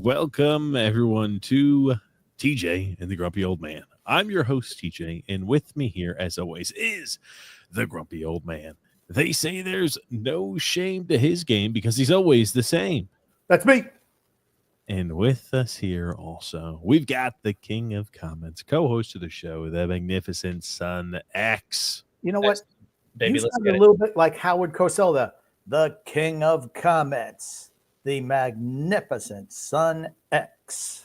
Welcome, everyone, to TJ and the Grumpy Old Man. I'm your host, TJ, and with me here, as always, is the Grumpy Old Man. They say there's no shame to his game because he's always the same. That's me. And with us here also, we've got the King of Comments, co-host of the show, the magnificent Son X. You know what? Baby, you let's sound get a it. little bit like Howard Cosell, the King of Comments, the magnificent Son X.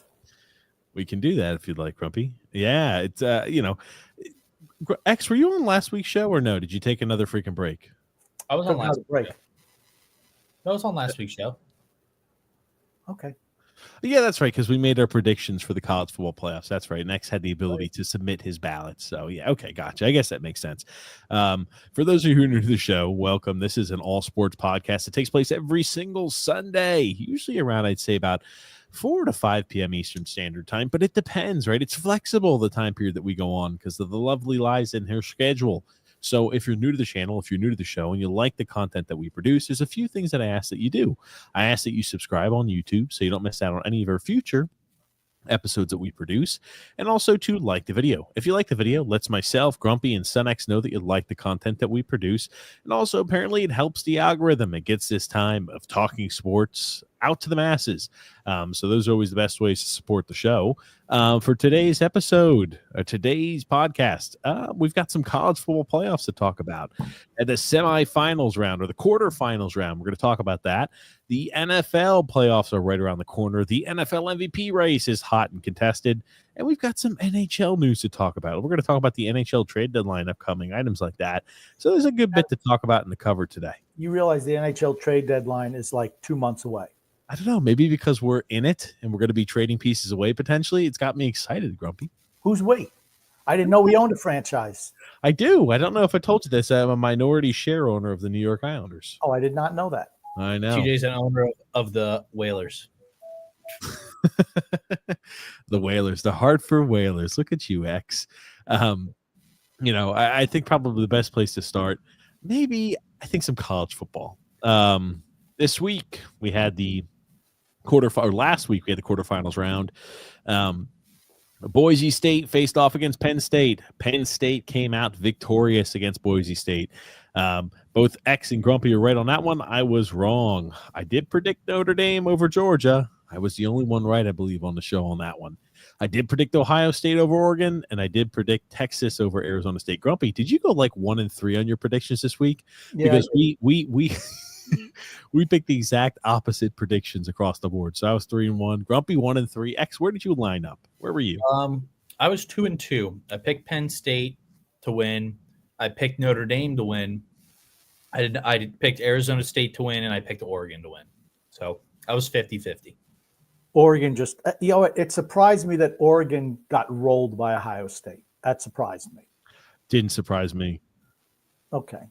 We can do that if you'd like, Grumpy. Yeah, it's, X, were you on last week's show or no? Did you take another freaking break? I was on last break. week's show. I was on last week's show. Okay. Yeah, that's right, because we made our predictions for the college football playoffs. That's right. Next had the ability to submit his ballot. So, yeah, okay, gotcha. I guess that makes sense. For those of you who are new to the show, welcome. This is an all-sports podcast that takes place every single Sunday, usually around, I'd say, about 4 to 5 p.m. Eastern Standard Time, but it depends, right? It's flexible, the time period that we go on, because of the lovely lies in her schedule. So if you're new to the channel, if you're new to the show, and you like the content that we produce, there's a few things that I ask that you do. I ask that you subscribe on YouTube so you don't miss out on any of our future episodes that we produce, and also to like the video. If you like the video, lets myself, Grumpy, and SunX know that you like the content that we produce, and also apparently it helps the algorithm. It gets this time of talking sports out to the masses. So those are always the best ways to support the show. For today's episode, today's podcast, we've got some college football playoffs to talk about. At the semifinals round or the quarterfinals round, we're going to talk about that. The NFL playoffs are right around the corner. The NFL MVP race is hot and contested. And we've got some NHL news to talk about. We're going to talk about the NHL Trade Deadline, upcoming items like that. So there's a good bit to talk about in the cover today. You realize the NHL Trade Deadline is like 2 months away. I don't know. Maybe because we're in it and we're going to be trading pieces away potentially. It's got me excited, Grumpy. Who's we? I didn't know we owned a franchise. I do. I don't know if I told you this. I'm a minority share owner of the New York Islanders. Oh, I did not know that. I know. TJ's an owner of the Whalers. The Whalers, the Hartford Whalers. Look at you, X. I think probably the best place to start, maybe, I think some college football. This week we had the last week we had the quarterfinals round. Boise State faced off against Penn State. Penn State came out victorious against Boise State. Both X and Grumpy are right on that one. I was wrong. I did predict Notre Dame over Georgia. I was the only one right, I believe, on the show on that one. I did predict Ohio State over Oregon, and I did predict Texas over Arizona State. Grumpy, did you go like 1-3 on your predictions this week? Yeah, because we we picked the exact opposite predictions across the board. So I was 3-1. Grumpy 1-3. X, where did you line up? Where were you? I was 2-2. I picked Penn State to win. I picked Notre Dame to win. I picked Arizona State to win, and I picked Oregon to win. So I was 50-50. Oregon just, it surprised me that Oregon got rolled by Ohio State. That surprised me. Didn't surprise me. Okay.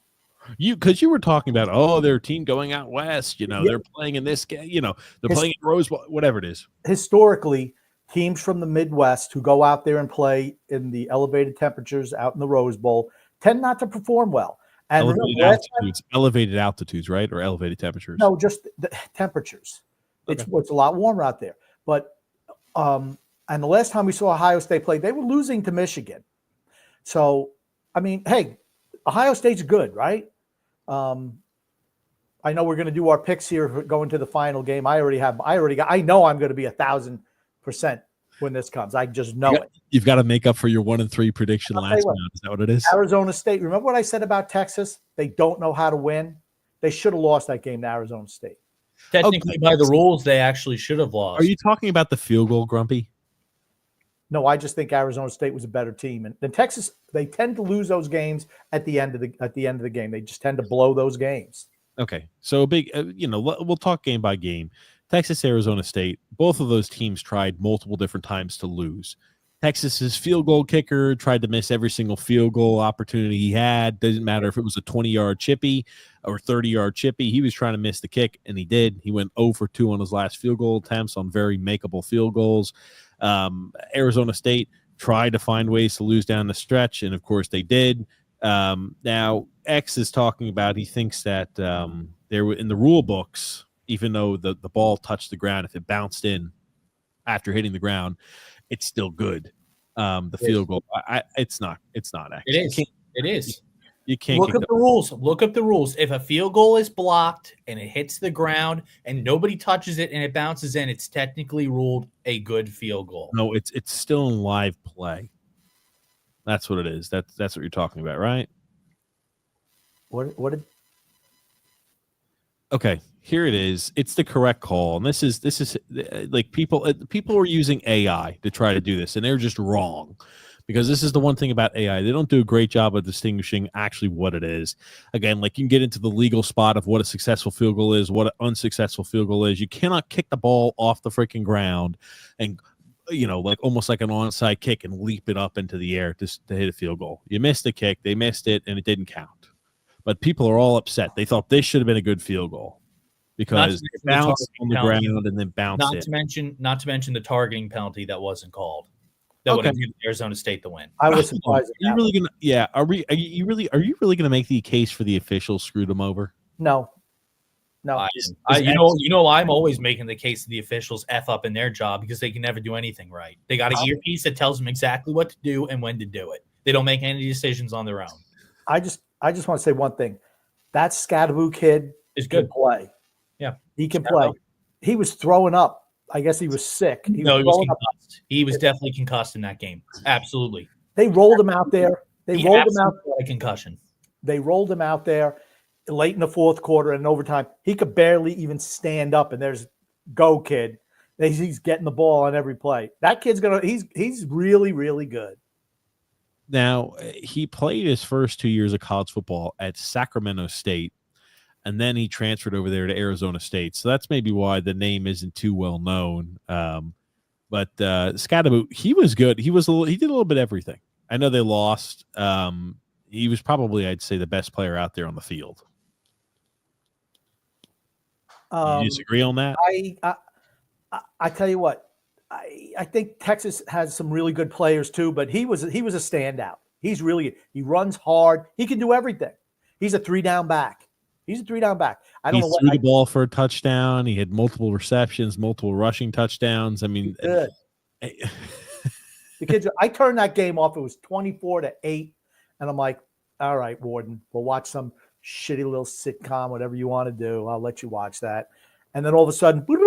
Because you were talking about, their team going out west, they're playing in this game, they're playing in Rose Bowl, whatever it is. Historically, teams from the Midwest who go out there and play in the elevated temperatures out in the Rose Bowl tend not to perform well. And elevated altitudes, right? Or elevated temperatures? No, just the temperatures. Okay. It's a lot warmer out there. But and the last time we saw Ohio State play, they were losing to Michigan. So, I mean, hey, Ohio State's good, right? I know we're going to do our picks here going to the final game. I know I'm going to be 1,000% when this comes. I just know it. You've got to make up for your 1-3 prediction last round. Is that what it is? Arizona State. Remember what I said about Texas? They don't know how to win. They should have lost that game to Arizona State. Technically, by the rules, they actually should have lost. Are you talking about the field goal, Grumpy? No, I just think Arizona State was a better team, and then Texas. They tend to lose those games at the end of the game. They just tend to blow those games. Okay, so a big, we'll talk game by game. Texas, Arizona State. Both of those teams tried multiple different times to lose. Texas's field goal kicker tried to miss every single field goal opportunity he had. Doesn't matter if it was a 20-yard chippy or 30-yard chippy. He was trying to miss the kick, and he did. He went 0 for 2 on his last field goal attempts on very makeable field goals. Arizona State tried to find ways to lose down the stretch, and, of course, they did. Now, X is talking about he thinks that there were in the rule books, even though the ball touched the ground, if it bounced in, after hitting the ground, it's still good. The field goal, it's not actually. It is. You can't look up the rules. Look up the rules. If a field goal is blocked and it hits the ground and nobody touches it and it bounces in, it's technically ruled a good field goal. No, it's still in live play. That's what it is. That's what you're talking about, right? What did? Okay, here it is. It's the correct call, and this is like people are using AI to try to do this, and they're just wrong. Because this is the one thing about AI. They don't do a great job of distinguishing actually what it is. Again, like you can get into the legal spot of what a successful field goal is, what an unsuccessful field goal is. You cannot kick the ball off the freaking ground and, like almost like an onside kick and leap it up into the air to hit a field goal. You missed the kick. They missed it, and it didn't count. But people are all upset. They thought this should have been a good field goal because it bounced on the ground and then bounced Not to mention the targeting penalty that wasn't called. That would have given Arizona State the win. I was surprised. Are you really gonna? Yeah. Are you really gonna make the case for the officials screwed them over? No. I'm always making the case that the officials F up in their job because they can never do anything right. They got an earpiece that tells them exactly what to do and when to do it. They don't make any decisions on their own. I just want to say one thing. That Scadaboo kid is good. Can play. Yeah, he can play. He was throwing up. I guess he was sick. He was concussed. He was definitely concussed in that game. Absolutely. They rolled him out there. He rolled him out. A concussion. They rolled him out there late in the fourth quarter and in overtime. He could barely even stand up. And there's go kid. He's getting the ball on every play. That kid's he's really, really good. Now, he played his first 2 years of college football at Sacramento State. And then he transferred over there to Arizona State. So that's maybe why the name isn't too well known. But Scadaboo, he was good. He did a little bit of everything. I know they lost. He was probably, I'd say, the best player out there on the field. You disagree on that? I tell you what, I think Texas has some really good players too, but he was a standout. He runs hard. He can do everything. He's a 3-down back. I don't know what threw the ball for a touchdown. He had multiple receptions, multiple rushing touchdowns. I mean, good. The kids. I turned that game off. It was 24-8, and I'm like, "All right, Warden, we'll watch some shitty little sitcom, whatever you want to do. I'll let you watch that." And then all of a sudden, bloop,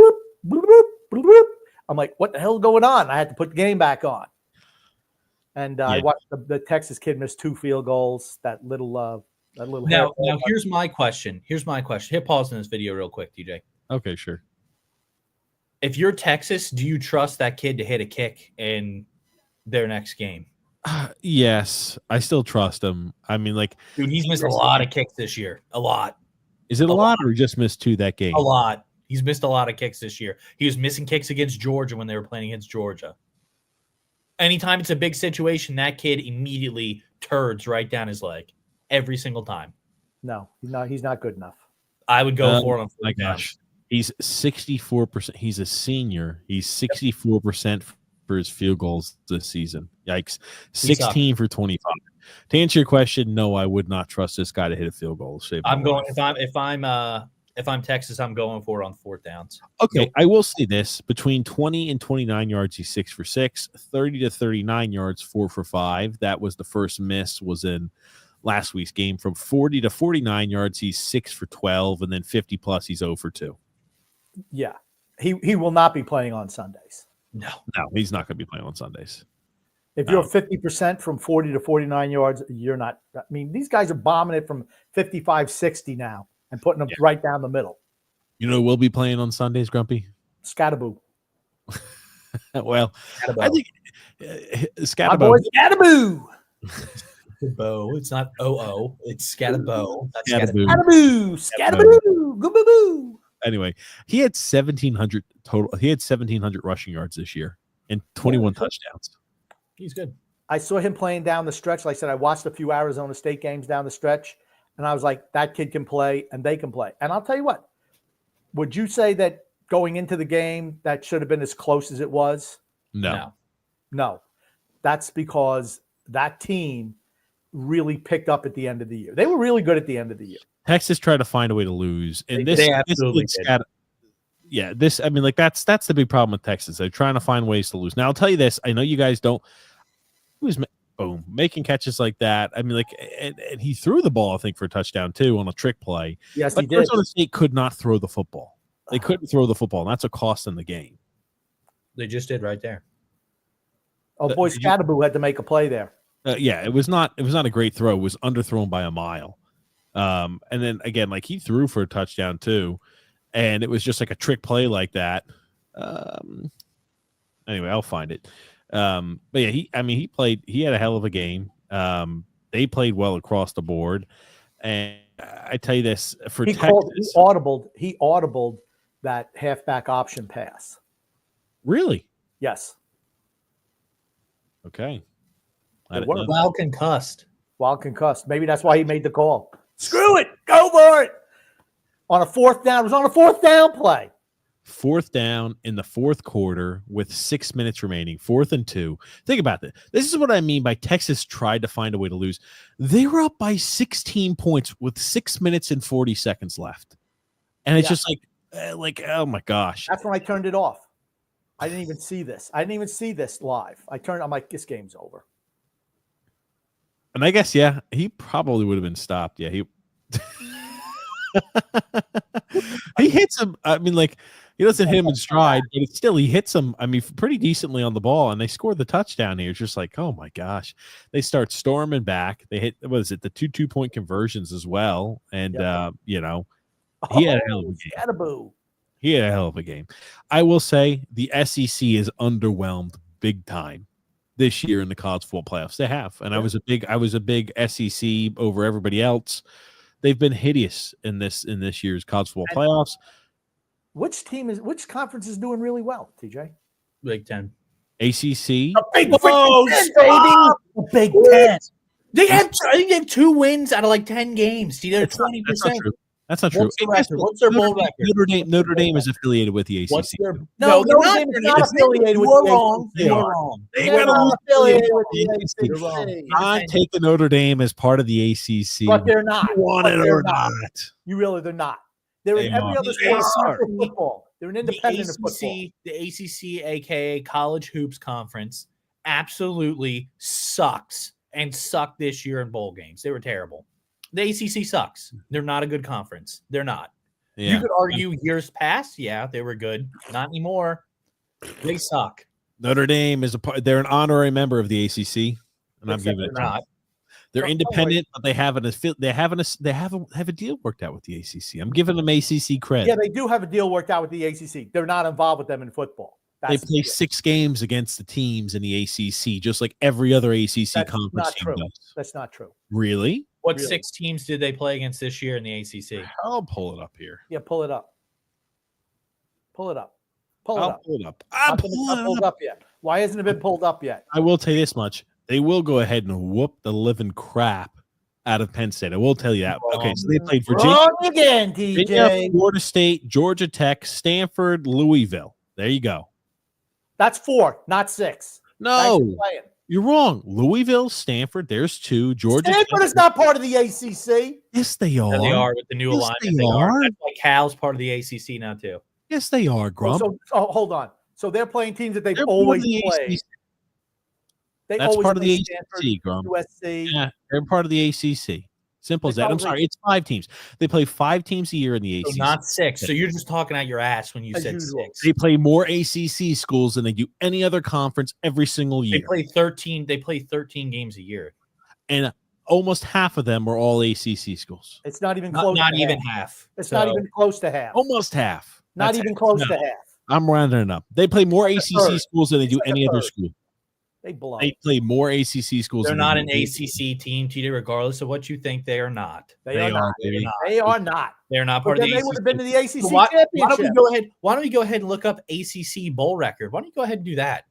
bloop, bloop, bloop, bloop. I'm like, "What the hell is going on?" I had to put the game back on, and I watched the Texas kid miss 2 field goals. That little. Now here's my question. Hit pause in this video real quick, DJ. Okay, sure. If you're Texas, do you trust that kid to hit a kick in their next game? Yes, I still trust him. I mean, dude, he's missed a lot of kicks this year. A lot. Is it a lot or he just missed 2 that game? A lot. He's missed a lot of kicks this year. He was missing kicks against Georgia when they were playing against Georgia. Anytime it's a big situation, that kid immediately turds right down his leg. Every single time. No, he's not good enough. I would go for him. My gosh. He's 64%. He's a senior. He's 64% for his field goals this season. Yikes. 16 for 25. To answer your question, no, I would not trust this guy to hit a field goal. I'm going if I'm Texas, I'm going for it on 4th downs. Okay, I will say this. Between 20 and 29 yards, he's 6 for 6. 30 to 39 yards, 4 for 5. That was the first miss was in last week's game. From 40 to 49 yards, he's 6 for 12, and then 50 plus, he's 0 for 2. Yeah, he will not be playing on Sundays. No, he's not going to be playing on Sundays. If you're 50% from 40 to 49 yards, you're not. I mean, these guys are bombing it from 55, 60 now and putting them right down the middle. You know, we'll be playing on Sundays, Grumpy. Scadaboo. Well, Scadaboo. I think Scadaboo. My boy Scadaboo. Scadaboo. It's not OO. It's Scadaboo. Scadaboo. Scadaboo. Goo-boo-boo. Anyway, he had 1,700 total. He had 1,700 rushing yards this year and 21 touchdowns. He's good. I saw him playing down the stretch. Like I said, I watched a few Arizona State games down the stretch, and I was like, that kid can play, and they can play. And I'll tell you what, would you say that going into the game, that should have been as close as it was? No. That's because that team really picked up at the end of the year. They were really good at the end of the year. Texas tried to find a way to lose, and they absolutely did. yeah, this, I mean, like that's the big problem with Texas. They're trying to find ways to lose. Now, I'll tell you this. I know you guys don't. He was making catches like that. I mean, like, and he threw the ball, I think, for a touchdown too on a trick play. Yes, but he did. Arizona State could not throw the football. They couldn't throw the football, and that's a cost in the game. They just did right there. Oh boy, Scatterboo had to make a play there. Yeah, it was not a great throw. It was underthrown by a mile. And then again, like he threw for a touchdown too, and it was just like a trick play like that. Anyway, I'll find it. But yeah, he had a hell of a game. They played well across the board, and I tell you this, for he Texas, audibled that halfback option pass. Really? Yes. Okay. Wild concussed. Wild concussed. Maybe that's why he made the call. Screw it. Go for it. On a fourth down. It was on a fourth down play. Fourth down in the fourth quarter with 6 minutes remaining, 4th and 2. Think about this. This is what I mean by Texas tried to find a way to lose. They were up by 16 points with 6 minutes and 40 seconds left. And it's just like, oh my gosh. That's when I turned it off. I didn't even see this. I didn't even see this live. I'm like, this game's over. And I guess, yeah, he probably would have been stopped. Yeah, he hits him. I mean, like, he doesn't hit him in stride, but it's still, he hits him, I mean, pretty decently on the ball, and they scored the touchdown here. It's just like, oh my gosh. They start storming back. They hit, what is it, the 2 2-point conversions as well. And, you know, he had a hell of a game. Scatterboo. He had a hell of a game. I will say the SEC is underwhelmed big time this year in the college football playoffs. They have, and I was a big SEC over everybody else. They've been hideous in this year's college football playoffs. Which conference is doing really well, TJ? Big Ten. ACC. A Big Ten, baby. A Big Ten. They have 2 wins out of like 10 games. See, they're 20%. That's not true. What's their bowl record? Notre Dame is affiliated with the ACC. No, Notre Dame is not affiliated with the ACC. You're wrong. They They're not affiliated with the ACC. You're wrong. I'm taking Notre Dame as part of the ACC. But they're not. You want it or not? They're not. They're in every other sport of football. They're an independent of football. The ACC, aka College Hoops Conference, absolutely sucks and sucked this year in bowl games. They were terrible. The ACC sucks. They're not a good conference. They're not. Yeah. You could argue years past, yeah, they were good. Not anymore. They suck. Notre Dame is they're an honorary member of the ACC, and I'm giving it to them. They're independent, but they have a deal worked out with the ACC. I'm giving them ACC credit. Yeah, they do have a deal worked out with the ACC. They're not involved with them in football. They play 6 games against the teams in the ACC, just like every other ACC conference team does. That's not true. Really? What 6 teams did they play against this year in the ACC? I'll pull it up here. Yeah, pull it up. Pull it up. I'll pull it up. I'll pull it pulled up yet. Why hasn't it been pulled up yet? I will tell you this much. They will go ahead and whoop the living crap out of Penn State. I will tell you that. Okay, so they played Virginia. Wrong again, DJ. Florida State, Georgia Tech, Stanford, Louisville. There you go. That's 4, not 6. No, you're wrong. Louisville, Stanford, there's 2. Georgia Stanford is not part of the ACC. Yes, they are. Yeah, they are with the new alignment. They are. That's why Cal's part of the ACC now, too. Yes, they are, Grump. So hold on. So they're playing teams that they've always played. That's part of the ACC, Grump. USC. Yeah, they're part of the ACC. Simple as that. I'm sorry, it's 5 teams. They play 5 teams a year in the ACC. So not 6. So you're just talking out your ass when you said 6. They play more ACC schools than they do any other conference every single year. They play 13 games a year. And almost half of them are all ACC schools. It's not even close. Not even half. It's not even close to half. Almost half. Not even close to half. I'm rounding it up. They play more ACC schools than they do any other school. They play more ACC schools. They're not an ACC team, TJ, regardless of what you think. They are not. They are not. They are not. They're not part of the ACC. They would have been to the ACC championship. Why don't we go ahead and look up ACC bowl record? Why don't you go ahead and do that?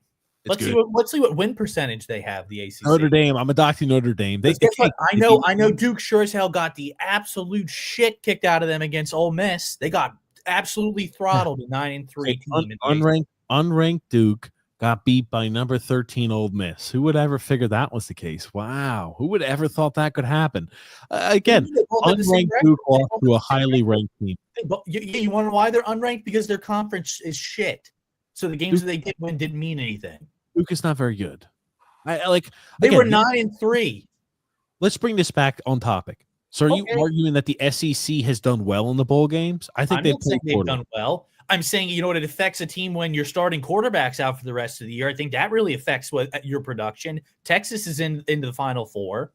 Let's see what win percentage they have. The ACC. Notre Dame. I'm adopting Notre Dame. I know. Duke sure as hell got the absolute shit kicked out of them against Ole Miss. They got absolutely throttled. A 9-3 team. Unranked Duke got beat by number 13 Ole Miss. Who would ever figure that was the case? Wow. Who would ever thought that could happen? Again, unranked Duke off to a highly ranked team. You want to know why they're unranked? Because their conference is shit. So the games that they did win didn't mean anything. Duke is not very good. They were 9-3. Let's bring this back on topic. So are you arguing that the SEC has done well in the bowl games? I think they've done well. I'm saying, it affects a team when you're starting quarterbacks out for the rest of the year. I think that really affects your production. Texas is into the Final Four.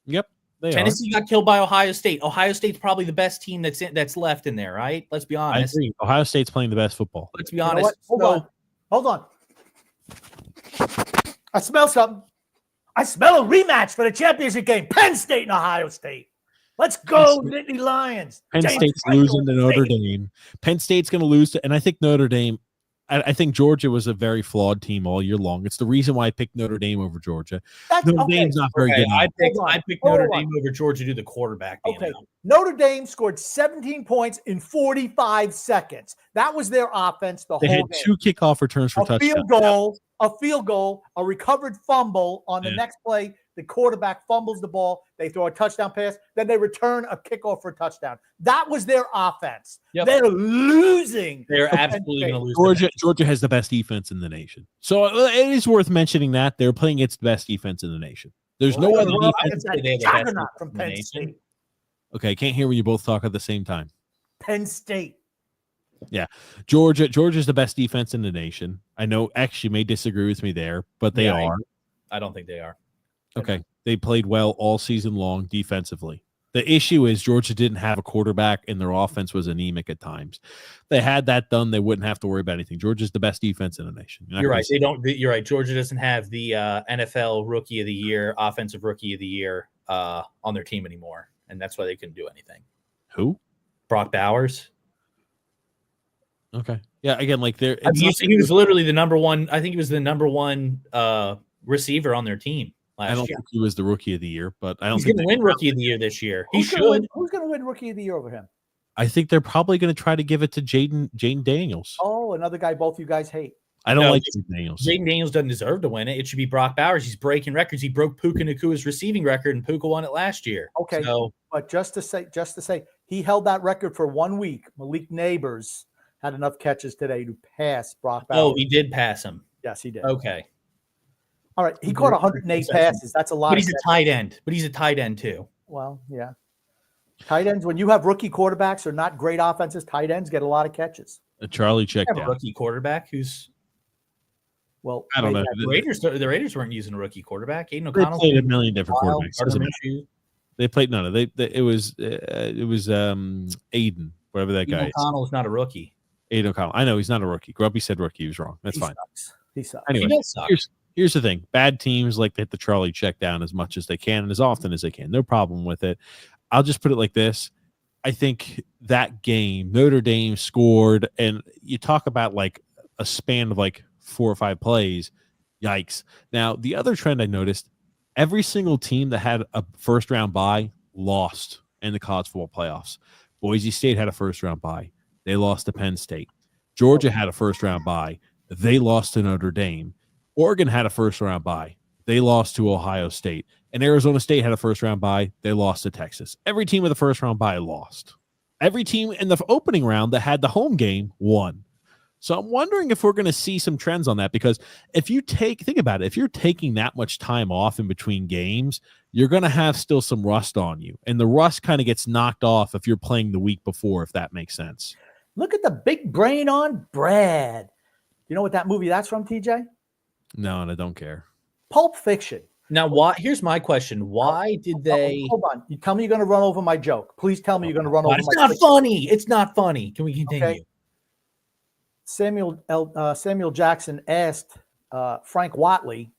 Yep. Tennessee got killed by Ohio State. Ohio State's probably the best team that's left in there, right? Let's be honest. I agree. Ohio State's playing the best football. Let's be honest. Hold on. I smell something. I smell a rematch for the championship game. Penn State and Ohio State. Let's go, Nittany Lions. Penn State's losing to Notre Dame. Penn State's going to lose to, and I think Notre Dame. I think Georgia was a very flawed team all year long. It's the reason why I picked Notre Dame over Georgia. Notre Dame's not very good. I picked Notre Dame over Georgia due to the quarterback being out. Notre Dame scored 17 points in 45 seconds. That was their offense the whole game. They had 2 kickoff returns for touchdowns. A field goal, a recovered fumble on the next play. The quarterback fumbles the ball. They throw a touchdown pass. Then they return a kickoff for a touchdown. That was their offense. Yep. They're losing. They're absolutely going to lose. Georgia has the best defense in the nation. So it is worth mentioning that they're playing its best defense in the nation. There's no other defense. From Penn State. Okay, I can't hear when you both talk at the same time. Penn State. Yeah. Georgia's the best defense in the nation. I know X, you may disagree with me there, but they are. I don't think they are. Okay. They played well all season long defensively. The issue is Georgia didn't have a quarterback and their offense was anemic at times. They had that done, they wouldn't have to worry about anything. Georgia's the best defense in the nation. You're right. You're right. Georgia doesn't have the NFL Rookie of the Year, Offensive Rookie of the Year on their team anymore, and that's why they couldn't do anything. Who? Brock Bowers. Okay. Yeah. Again, he was literally the number one. I think he was the number one receiver on their team. I don't think he was the Rookie of the Year, but I don't think he's going to win Rookie of the Year this year. He should. Who's going to win Rookie of the Year over him? I think they're probably going to try to give it to Jaden Daniels. Oh, another guy both you guys hate. I don't like Jaden Daniels. Jaden Daniels doesn't deserve to win it. It should be Brock Bowers. He's breaking records. He broke Puka Nakua's receiving record, and Puka won it last year. Okay, but just to say, he held that record for 1 week. Malik Neighbors had enough catches today to pass Brock Bowers. Oh, he did pass him. Yes, he did. Okay. All right, he caught 108 passes. That's a lot. But he's a tight end. But he's a tight end too. Well, yeah. Tight ends, when you have rookie quarterbacks or not great offenses, tight ends get a lot of catches. Charlie checked out. A rookie quarterback who's I don't know. The Raiders weren't using a rookie quarterback. Aiden O'Connell. They played a million different quarterbacks. They played none of it was Aiden, whatever that guy is. O'Connell is not a rookie. Aiden O'Connell. I know he's not a rookie. Grumpy said rookie. He was wrong. That's fine. He sucks. Anyway, here's the thing. Bad teams like to hit the Charlie check down as much as they can and as often as they can. No problem with it. I'll just put it like this. I think that game, Notre Dame scored, and you talk about like a span of like 4 or 5 plays. Yikes. Now, the other trend I noticed, every single team that had a first-round bye lost in the college football playoffs. Boise State had a first-round bye. They lost to Penn State. Georgia had a first-round bye. They lost to Notre Dame. Oregon had a first-round bye. They lost to Ohio State. And Arizona State had a first-round bye. They lost to Texas. Every team with a first-round bye lost. Every team in the opening round that had the home game won. So I'm wondering if we're going to see some trends on that, because if you think about it, if you're taking that much time off in between games, you're going to have still some rust on you. And the rust kind of gets knocked off if you're playing the week before, if that makes sense. Look at the big brain on Brad. You know what that movie that's from, TJ? No, and I don't care. Pulp Fiction. Now, here's my question. Why did they... Hold on. You tell me you're going to run over my joke. Please tell me you're going to run over my joke. It's not funny. It's not funny. Can we continue? Okay. Samuel Jackson asked Frank Watley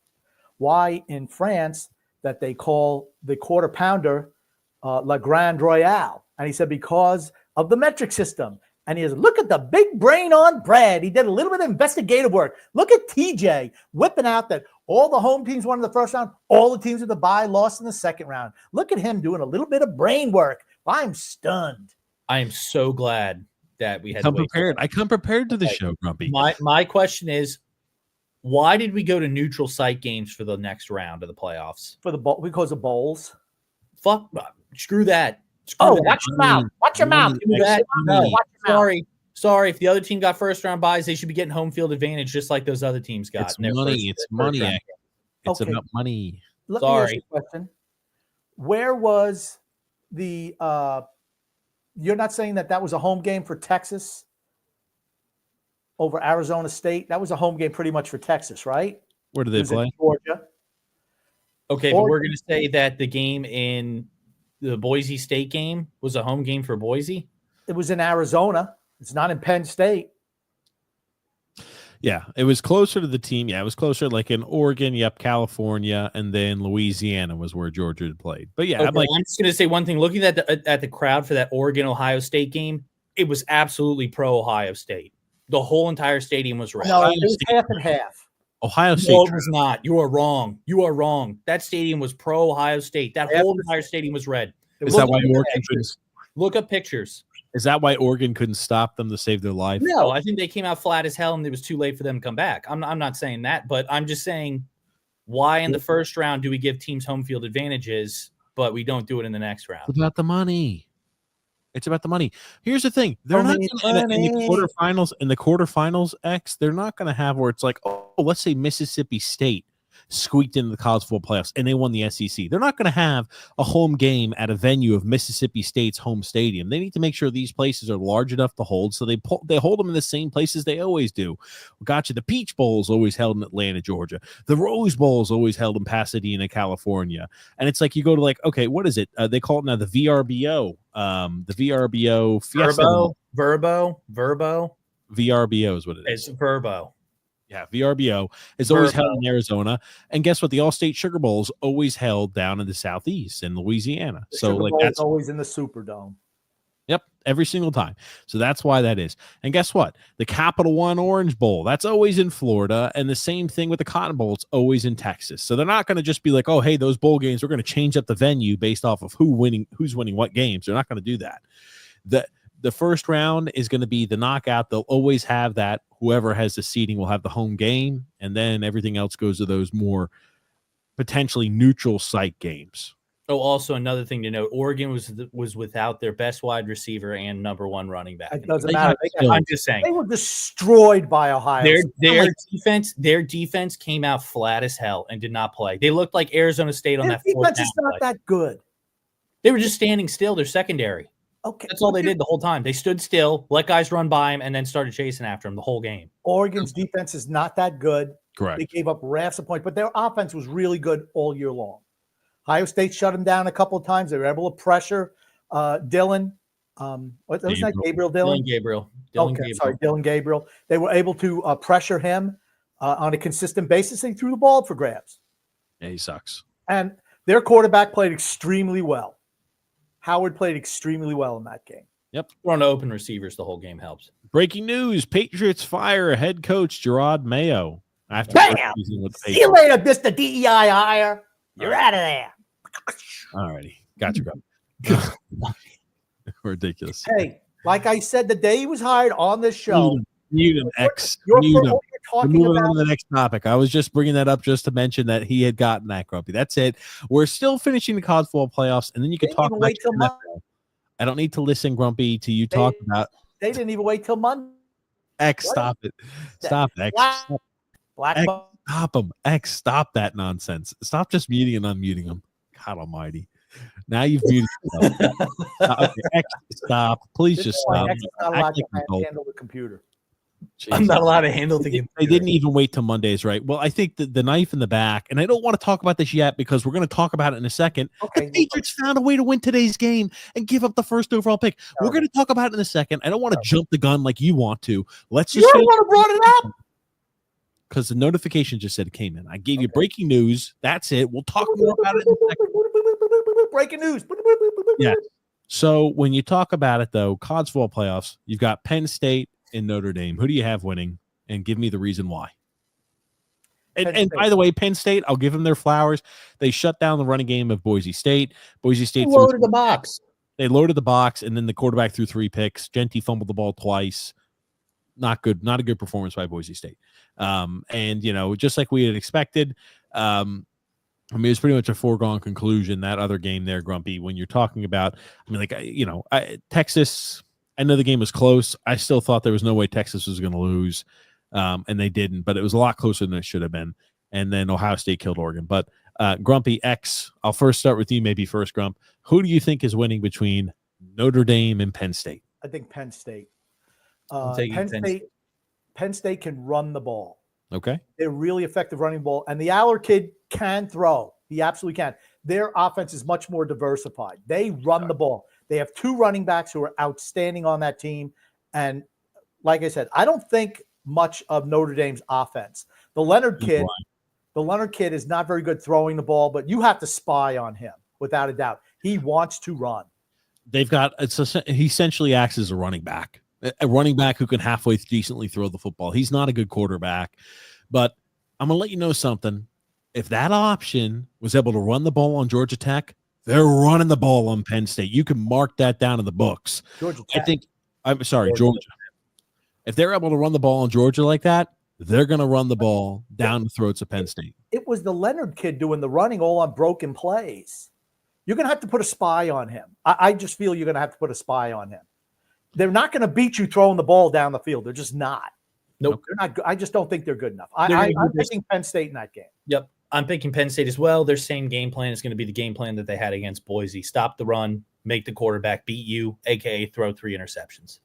why in France that they call the quarter pounder La Grande Royale. And he said, because of the metric system. And he says, look at the big brain on Brad. He did a little bit of investigative work. Look at TJ whipping out that all the home teams won in the first round. All the teams with the bye lost in the second round. Look at him doing a little bit of brain work. I'm stunned. I am so glad that we had I come prepared to the show, Grumpy. My question is, Why did we go to neutral site games for the next round of the playoffs? For the bowl, because of bowls. Fuck, screw that. Screw that. Watch your mouth. Watch your mouth. Do that. No, Watch your mouth. sorry. If the other team got first round buys, they should be getting home field advantage just like those other teams got. It's money. It's money. Round. It's about money. Let me ask you a question. Where was the you're not saying that was a home game for Texas over Arizona State? That was a home game pretty much for Texas, right? Where do they play? Georgia. Okay, but we're going to say that the game in the Boise State game was a home game for Boise? It was in Arizona. It's not in Penn State. Yeah, it was closer to the team. Yeah, it was closer like in Oregon, California, and then Louisiana was where Georgia had played. But yeah, okay, I'm just going to say one thing. Looking at the crowd for that Oregon-Ohio State game, it was absolutely pro-Ohio State. The whole entire stadium was red. No, it was half and half. Ohio State. No, it was not. You are wrong. You are wrong. That stadium was pro-Ohio State. That whole entire stadium was red. Is that why Oregon couldn't look up pictures? Is that why Oregon couldn't stop them to save their life? No, I think they came out flat as hell, and it was too late for them to come back. I'm not saying that, but I'm just saying, why in the first round do we give teams home field advantages, but we don't do it in the next round? It's about the money. It's about the money. Here's the thing: they're not in the quarterfinals. In the quarterfinals, they're not going to have where it's like, oh, let's say Mississippi State squeaked into the college football playoffs and they won the SEC. They're not going to have a home game at a venue of Mississippi State's home stadium. They need to make sure these places are large enough to hold, so they hold them in the same places they always do. Gotcha. The Peach Bowl is always held in Atlanta, Georgia. The Rose Bowl is always held in Pasadena, California. And it's like you go to like, okay, what is it? They call it now the VRBO. The VRBO Fiesta. Verbo. VRBO is what it is. It's Verbo. Yeah, VRBO is always held in Arizona. And guess what? The All-State Sugar Bowl is always held down in the Southeast in Louisiana. So like that's always in the Superdome. Yep, every single time. So that's why that is. And guess what? The Capital One Orange Bowl, that's always in Florida. And the same thing with the Cotton Bowl, it's always in Texas. So they're not going to just be like, oh, hey, those bowl games, we're going to change up the venue based off of who's winning what games. They're not going to do that. The first round is going to be the knockout. They'll always have that. Whoever has the seeding will have the home game, and then everything else goes to those more potentially neutral site games. Oh, also another thing to note: Oregon was without their best wide receiver and number one running back. It doesn't matter. I'm just saying they were destroyed by Ohio. Their defense came out flat as hell and did not play. They looked like Arizona State on that fourth down. Defense is not that good. They were just standing still. They're secondary. Okay, that's all they did the whole time. They stood still, let guys run by him, and then started chasing after him the whole game. Oregon's defense is not that good. Correct. They gave up rafts of points, but their offense was really good all year long. Ohio State shut them down a couple of times. They were able to pressure Dylan. What was that? Gabriel Dillon? Dylan Gabriel. They were able to pressure him on a consistent basis. They threw the ball for grabs. Yeah, he sucks. And their quarterback played extremely well. Howard played extremely well in that game. Yep. We're on open receivers. The whole game helps. Breaking news. Patriots fire head coach Gerard Mayo. After Bam! See you later, Mr. DEI hire. You're out of there. All righty. Gotcha. Ridiculous. Hey, like I said, the day he was hired on this show. Mute him, X. Moving on to the next topic. I was just bringing that up just to mention that he had gotten that grumpy. That's it. We're still finishing the college football playoffs, and then you can talk about NFL. I don't need to listen, Grumpy, to you talk about. They didn't even wait till Monday. X, stop it. Stop it. X. Stop him. X, stop that nonsense. Stop just muting and unmuting him. God almighty. Now you've muted yourself. X, stop. Please just stop. X is not allowed to handle the computer. Jeez. I'm not allowed to handle the game. They didn't even wait till Mondays, right? Well, I think the knife in the back, and I don't want to talk about this yet because we're going to talk about it in a second. Okay. The Patriots found a way to win today's game and give up the first overall pick. We're going to talk about it in a second. I don't want to jump the gun like you want to. Let's just. You don't want to brought it up because the notification just said it came in. I gave you breaking news. That's it. We'll talk more about it in a second. Breaking news. Yeah. So when you talk about it, though, college football playoffs, you've got Penn State in Notre Dame. Who do you have winning? And give me the reason why. And by the way, Penn State, I'll give them their flowers. They shut down the running game of Boise State. Boise State loaded the box. They loaded the box, and then the quarterback threw 3 picks. Genty fumbled the ball twice. not good, not a good performance by Boise State. And just like we had expected, I mean, it's pretty much a foregone conclusion, that other game there, Grumpy, when you're talking about, Texas, I know the game was close. I still thought there was no way Texas was going to lose, and they didn't, but it was a lot closer than it should have been. And then Ohio State killed Oregon. But Grumpy X, I'll first start with you, maybe first, Grump. Who do you think is winning between Notre Dame and Penn State? I think Penn State. Penn State can run the ball. Okay. They're really effective running the ball. And the Aller kid can throw. He absolutely can. Their offense is much more diversified. They run the ball. They have 2 running backs who are outstanding on that team. And like I said, I don't think much of Notre Dame's offense. The Leonard kid is not very good throwing the ball, but you have to spy on him without a doubt. He wants to run. He essentially acts as a running back who can halfway decently throw the football. He's not a good quarterback, but I'm going to let you know something. If that option was able to run the ball on Georgia Tech, they're running the ball on Penn State. You can mark that down in the books. Georgia Tech. Georgia. If they're able to run the ball on Georgia like that, they're going to run the ball down the throats of Penn State. It was the Leonard kid doing the running all on broken plays. You're going to have to put a spy on him. I just feel you're going to have to put a spy on him. They're not going to beat you throwing the ball down the field. They're just not. Nope. They're not good. I just don't think they're good enough. I'm picking Penn State in that game. Yep. I'm picking Penn State as well. Their same game plan is going to be the game plan that they had against Boise. Stop the run, make the quarterback beat you, a.k.a. throw 3 interceptions.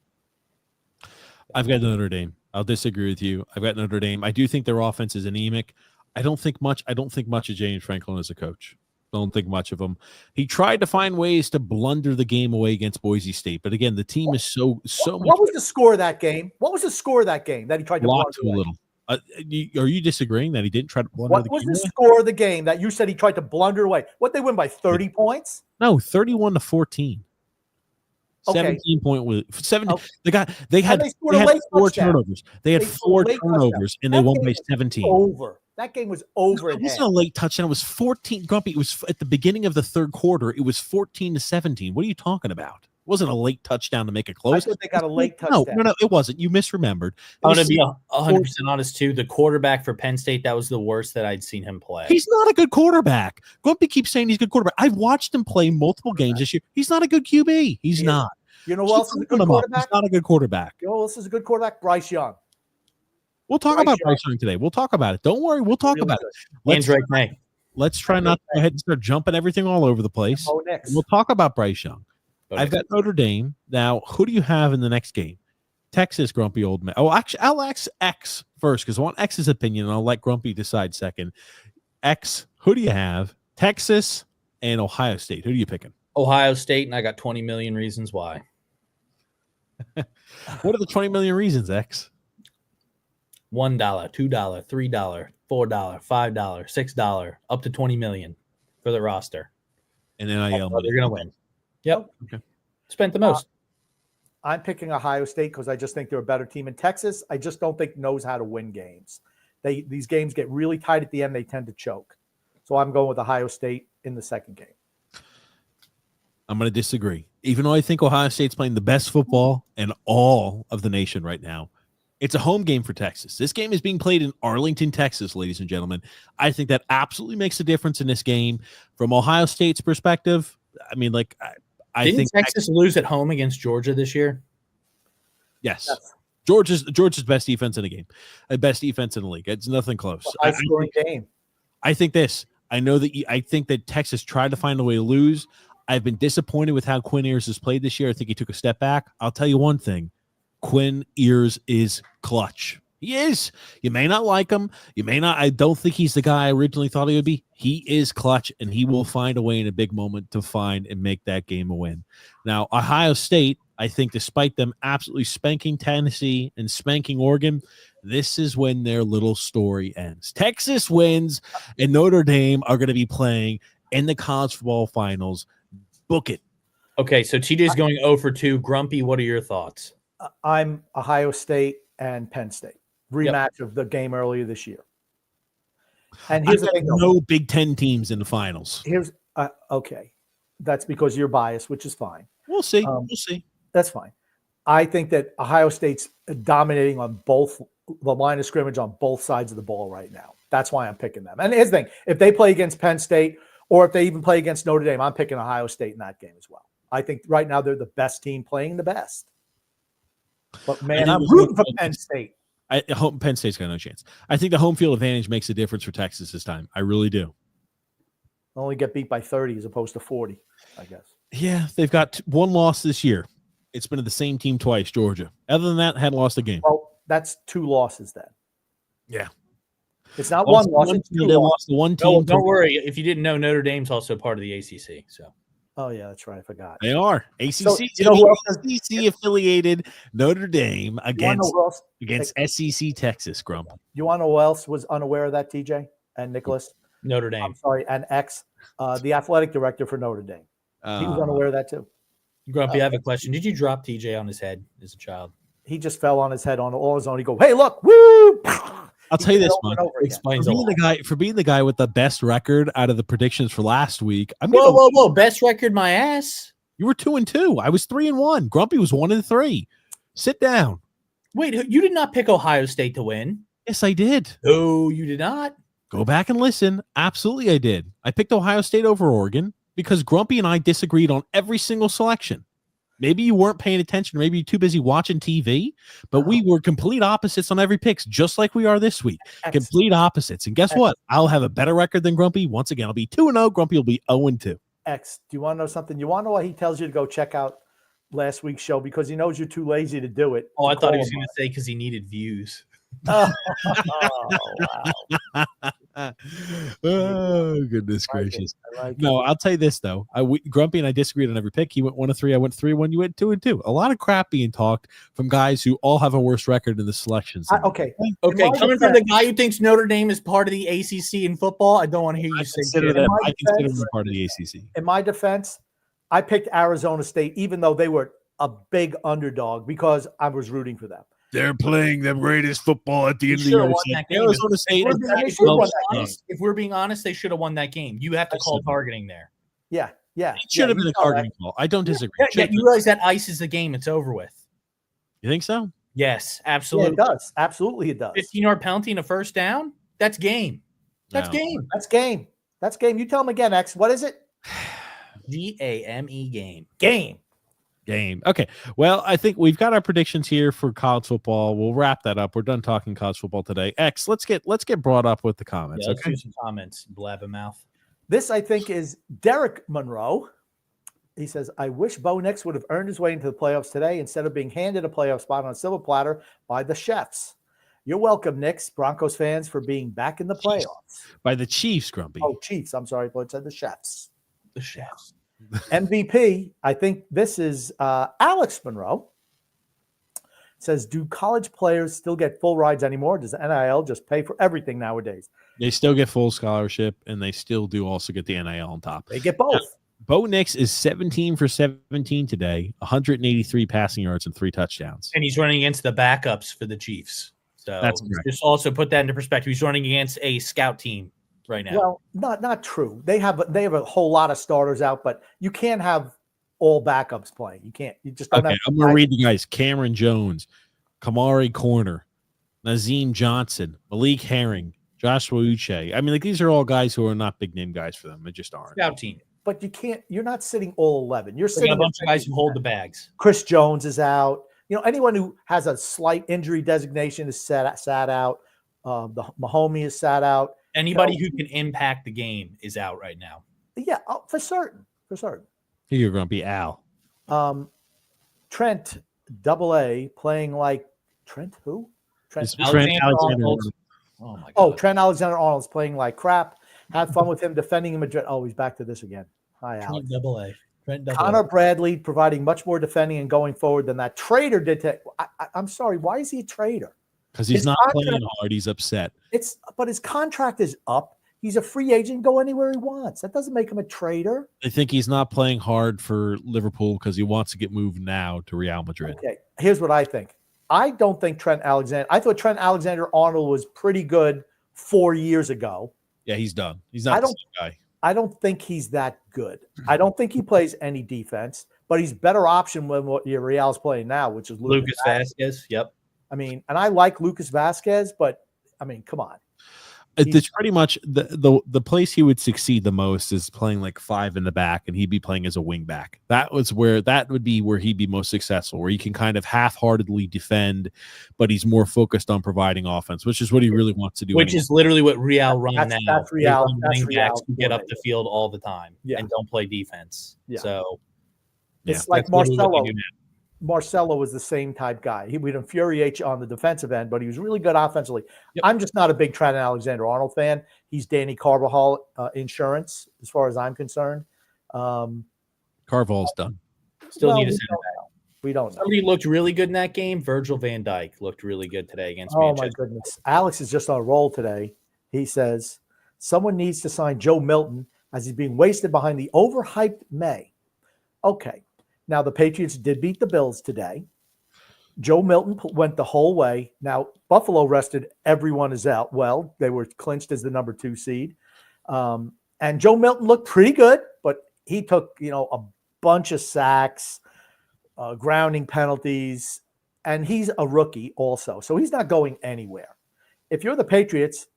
I've got Notre Dame. I'll disagree with you. I've got Notre Dame. I do think their offense is anemic. I don't think much of James Franklin as a coach. Don't think much of him. He tried to find ways to blunder the game away against Boise State, but again, the team is so much. What was the score of that game? What was the score of that game that he tried to blunder a little? Are you disagreeing that he didn't try to blunder what was the score of the game that you said he tried to blunder away? What, they win by 30 points? No, 31-14. Okay. 17 point with 7. Okay. They had 4 touchdown. turnovers. They had 4 turnovers and they won by 17. Over. That game was over. It wasn't a late touchdown. It was 14. Grumpy. It was at the beginning of the third quarter. It was 14-17. What are you talking about? It wasn't a late touchdown to make it close. I thought they got a late touchdown. No, it wasn't. You misremembered. I'm going to be 100% honest, too. The quarterback for Penn State, that was the worst that I'd seen him play. He's not a good quarterback. Grumpy keeps saying he's a good quarterback. I've watched him play multiple games this year. He's not a good QB. He's not. You know who else is a good quarterback? He's not a good quarterback. You know who else is a good quarterback? Bryce Young. We'll talk about Bryce Young today. We'll talk about it. Don't worry. We'll talk about it. Let's try not to go ahead and start jumping everything all over the place. We'll talk about Bryce Young. I've got Notre Dame. Now, who do you have in the next game? Texas, Grumpy old man. Oh, actually, I'll ask X first because I want X's opinion, and I'll let Grumpy decide second. X, who do you have? Texas and Ohio State. Who are you picking? Ohio State, and I got 20 million reasons why. What are the 20 million reasons, X? $1, $2, $3, $4, $5, $6, up to 20 million for the roster. And then they're going to win. Yep. Okay. Spent the most. I'm picking Ohio State because I just think they're a better team. In Texas, I just don't think knows how to win games. These games get really tight at the end. They tend to choke. So I'm going with Ohio State in the second game. I'm going to disagree. Even though I think Ohio State's playing the best football in all of the nation right now, it's a home game for Texas. This game is being played in Arlington, Texas, ladies and gentlemen. I think that absolutely makes a difference in this game. From Ohio State's perspective, I mean, like, I think Texas lose at home against Georgia this year? Yes. Georgia's best defense in the game. Best defense in the league. It's nothing close. High-scoring game. I think that Texas tried to find a way to lose. I've been disappointed with how Quinn Ewers has played this year. I think he took a step back. I'll tell you one thing. Quinn Ewers is clutch. He is. You may not like him. You may not. I don't think he's the guy I originally thought he would be. He is clutch, and he will find a way in a big moment to find and make that game a win. Now, Ohio State, I think despite them absolutely spanking Tennessee and spanking Oregon, this is when their little story ends. Texas wins, and Notre Dame are going to be playing in the college football finals. Book it. Okay, so TJ's going 0 for 2. Grumpy, what are your thoughts? I'm Ohio State and Penn State. Rematch of the game earlier this year. And here's the thing, no Big Ten teams in the finals. Here's okay. That's because you're biased, which is fine. We'll see. We'll see. That's fine. I think that Ohio State's dominating on both the line of scrimmage on both sides of the ball right now. That's why I'm picking them. And here's the thing: if they play against Penn State or if they even play against Notre Dame, I'm picking Ohio State in that game as well. I think right now they're the best team playing the best. But man, I'm rooting for Penn State. I hope Penn State's got no chance. I think the home field advantage makes a difference for Texas this time. I really do. Only get beat by 30 as opposed to 40, I guess. Yeah, they've got one loss this year. It's been to the same team twice, Georgia. Other than that, hadn't lost a game. Well, that's 2 losses then. Yeah. It's not one loss. They lost the one team. No, don't worry. If you didn't know, Notre Dame's also part of the ACC. So. Oh, yeah, that's right. I forgot. They are. ACC, So, you know who else ACC affiliated Notre Dame against SEC Texas, Grump. You want to know who else was unaware of that, TJ and Nicholas? Notre Dame. I'm sorry, and X, the athletic director for Notre Dame. He was unaware of that too. Grumpy, I have a question. Did you drop TJ on his head as a child? He just fell on his head on all his own. He go, hey, look, woo! I'll tell you this, man. Explains For being the guy with the best record out of the predictions for last week, whoa! Best record, my ass. You were 2-2. I was 3-1. Grumpy was 1-3. Sit down. Wait, you did not pick Ohio State to win? Yes, I did. No, you did not. Go back and listen. Absolutely, I did. I picked Ohio State over Oregon because Grumpy and I disagreed on every single selection. Maybe you weren't paying attention. Maybe you're too busy watching TV, but we were complete opposites on every pick, just like we are this week. Excellent. Complete opposites. And guess what? I'll have a better record than Grumpy. Once again, I'll be 2-0. Grumpy will be 0-2. X, do you want to know something? You want to know why he tells you to go check out last week's show? Because he knows you're too lazy to do it. Oh, I thought he was going to say because he needed views. Wow. Oh, goodness gracious. Like No, I'll tell you this, though. Grumpy and I disagreed on every pick. He went 1-3. I went 3-1. You went 2-2. A lot of crap being talked from guys who all have a worse record in the selections. Okay. Coming from the guy who thinks Notre Dame is part of the ACC in football, I don't want to hear you say that. I consider them part of the ACC. In my defense, I picked Arizona State, even though they were a big underdog, because I was rooting for them. They're playing the greatest football at the end of the year. Arizona State. If we're being honest, they should have won that game. You have to call targeting there. Yeah. It should have been a targeting call. I don't disagree. Yeah, you realize that ices the game. It's over with. You think so? Yes, Yeah, absolutely. it does. Absolutely, it does. 15-yard penalty and a first down. That's game. That's game. That's game. That's game. You tell them again, X. What is it? GAME game. Game. Okay. Well, I think we've got our predictions here for college football. We'll wrap that up. We're done talking college football today. X, let's get brought up with the comments. Yeah, let's do some comments, blabbermouth. This, I think, is Derek Monroe. He says, I wish Bo Nix would have earned his way into the playoffs today instead of being handed a playoff spot on a silver platter by the Chefs. You're welcome, Knicks, Broncos fans, for being back in the playoffs. By the Chiefs, Grumpy. Oh, Chiefs. I'm sorry, but it said the Chefs. The Chefs. MVP, I think this is Alex Monroe. Says, do college players still get full rides anymore? Does the NIL just pay for everything nowadays? They still get full scholarship, and they still do also get the NIL on top. They get both. Bo Nix is 17 for 17 today, 183 passing yards and 3 touchdowns. And he's running against the backups for the Chiefs. So that's correct. Just also put that into perspective. He's running against a scout team right now. Well, not true. They have a whole lot of starters out, but you can't have all backups playing. You can't. You just don't have. I'm going to read the guys: Cameron Jones, Kamari Corner, Nazim Johnson, Malik Herring, Joshua Uche. I mean, like, these are all guys who are not big name guys for them. They just aren't. Scout team. But you can't. You're not sitting all 11. You're sitting a bunch of guys who hold the bags. Chris Jones is out. You know, anyone who has a slight injury designation is sat out. The Mahomie is sat out. Anybody who can impact the game is out right now. Yeah, for certain. Here you're going to be Al. Trent AA playing like Trent who? Trent Alexander. Oh my God. Oh, Trent Alexander-Arnold's playing like crap. Had fun with him defending him. Oh, he's back to this again. Hi, Alex. Trent AA. Connor Bradley providing much more defending and going forward than that Trader did. I'm sorry. Why is he a traitor? Because he's not playing hard. He's upset. But his contract is up. He's a free agent. Go anywhere he wants. That doesn't make him a traitor. I think he's not playing hard for Liverpool because he wants to get moved now to Real Madrid. Okay, here's what I think. I don't think Trent Alexander. I thought Trent Alexander-Arnold was pretty good 4 years ago. Yeah, he's done. He's not the same guy. I don't think he's that good. I don't think he plays any defense, but he's better option than what Real's playing now, which is Lucas Vasquez. Yep. I mean, and I like Lucas Vasquez, but I mean, come on. It's pretty much the place he would succeed the most is playing like 5 in the back, and he'd be playing as a wing back. That would be where he'd be most successful, where he can kind of half-heartedly defend, but he's more focused on providing offense, which is what he really wants to do. Which is literally what Real run now. That's Real. Wing backs who get up the field all the time and don't play defense. Yeah. So it's like Marcelo. Marcelo was the same type guy. He would infuriate you on the defensive end, but he was really good offensively. Yep. I'm just not a big Trent Alexander-Arnold fan. He's Danny Carvajal insurance, as far as I'm concerned. Carvalhal's done. Still need a center back. We don't know. Somebody looked really good in that game. Virgil van Dijk looked really good today against Manchester. My goodness. Alex is just on a roll today. He says, someone needs to sign Joe Milton as he's being wasted behind the overhyped May. Okay. Now, the Patriots did beat the Bills today. Joe Milton went the whole way. Now, Buffalo rested everyone is out. Well, they were clinched as the number 2 seed. And Joe Milton looked pretty good, but he took, a bunch of sacks, grounding penalties, and he's a rookie also. So he's not going anywhere. If you're the Patriots,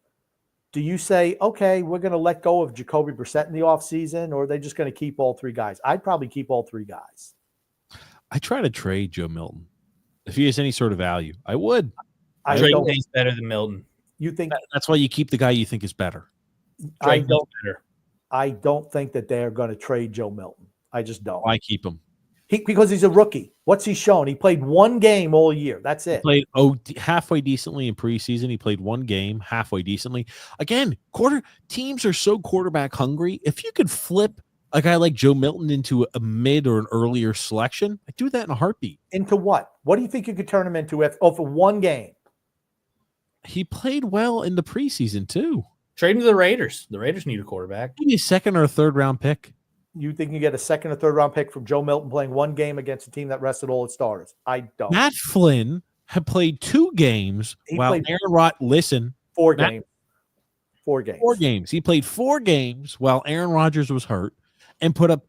do you say, okay, we're going to let go of Jacoby Brissett in the offseason, or are they just going to keep all 3 guys? I'd probably keep all 3 guys. I try to trade Joe Milton. If he has any sort of value, I would. Trade is better than Milton. You think that's why you keep the guy you think is better? I don't think that they're going to trade Joe Milton. I just don't. Why keep him? Because he's a rookie. What's he shown? He played 1 game all year. That's it. He played halfway decently in preseason. He played 1 game halfway decently. Again, teams are so quarterback hungry. If you could flip a guy like Joe Milton into a mid or an earlier selection, I'd do that in a heartbeat. Into what? What do you think you could turn him into for 1 game? He played well in the preseason too. Trade him to the Raiders. The Raiders need a quarterback. Maybe a 2nd or 3rd round pick. You think you get a 2nd or 3rd round pick from Joe Milton playing 1 game against a team that rested all its starters? I don't. Matt Flynn had played 2 games while Aaron Rodgers. Listen, 4 games. 4 games. 4 games. He played 4 games while Aaron Rodgers was hurt and put up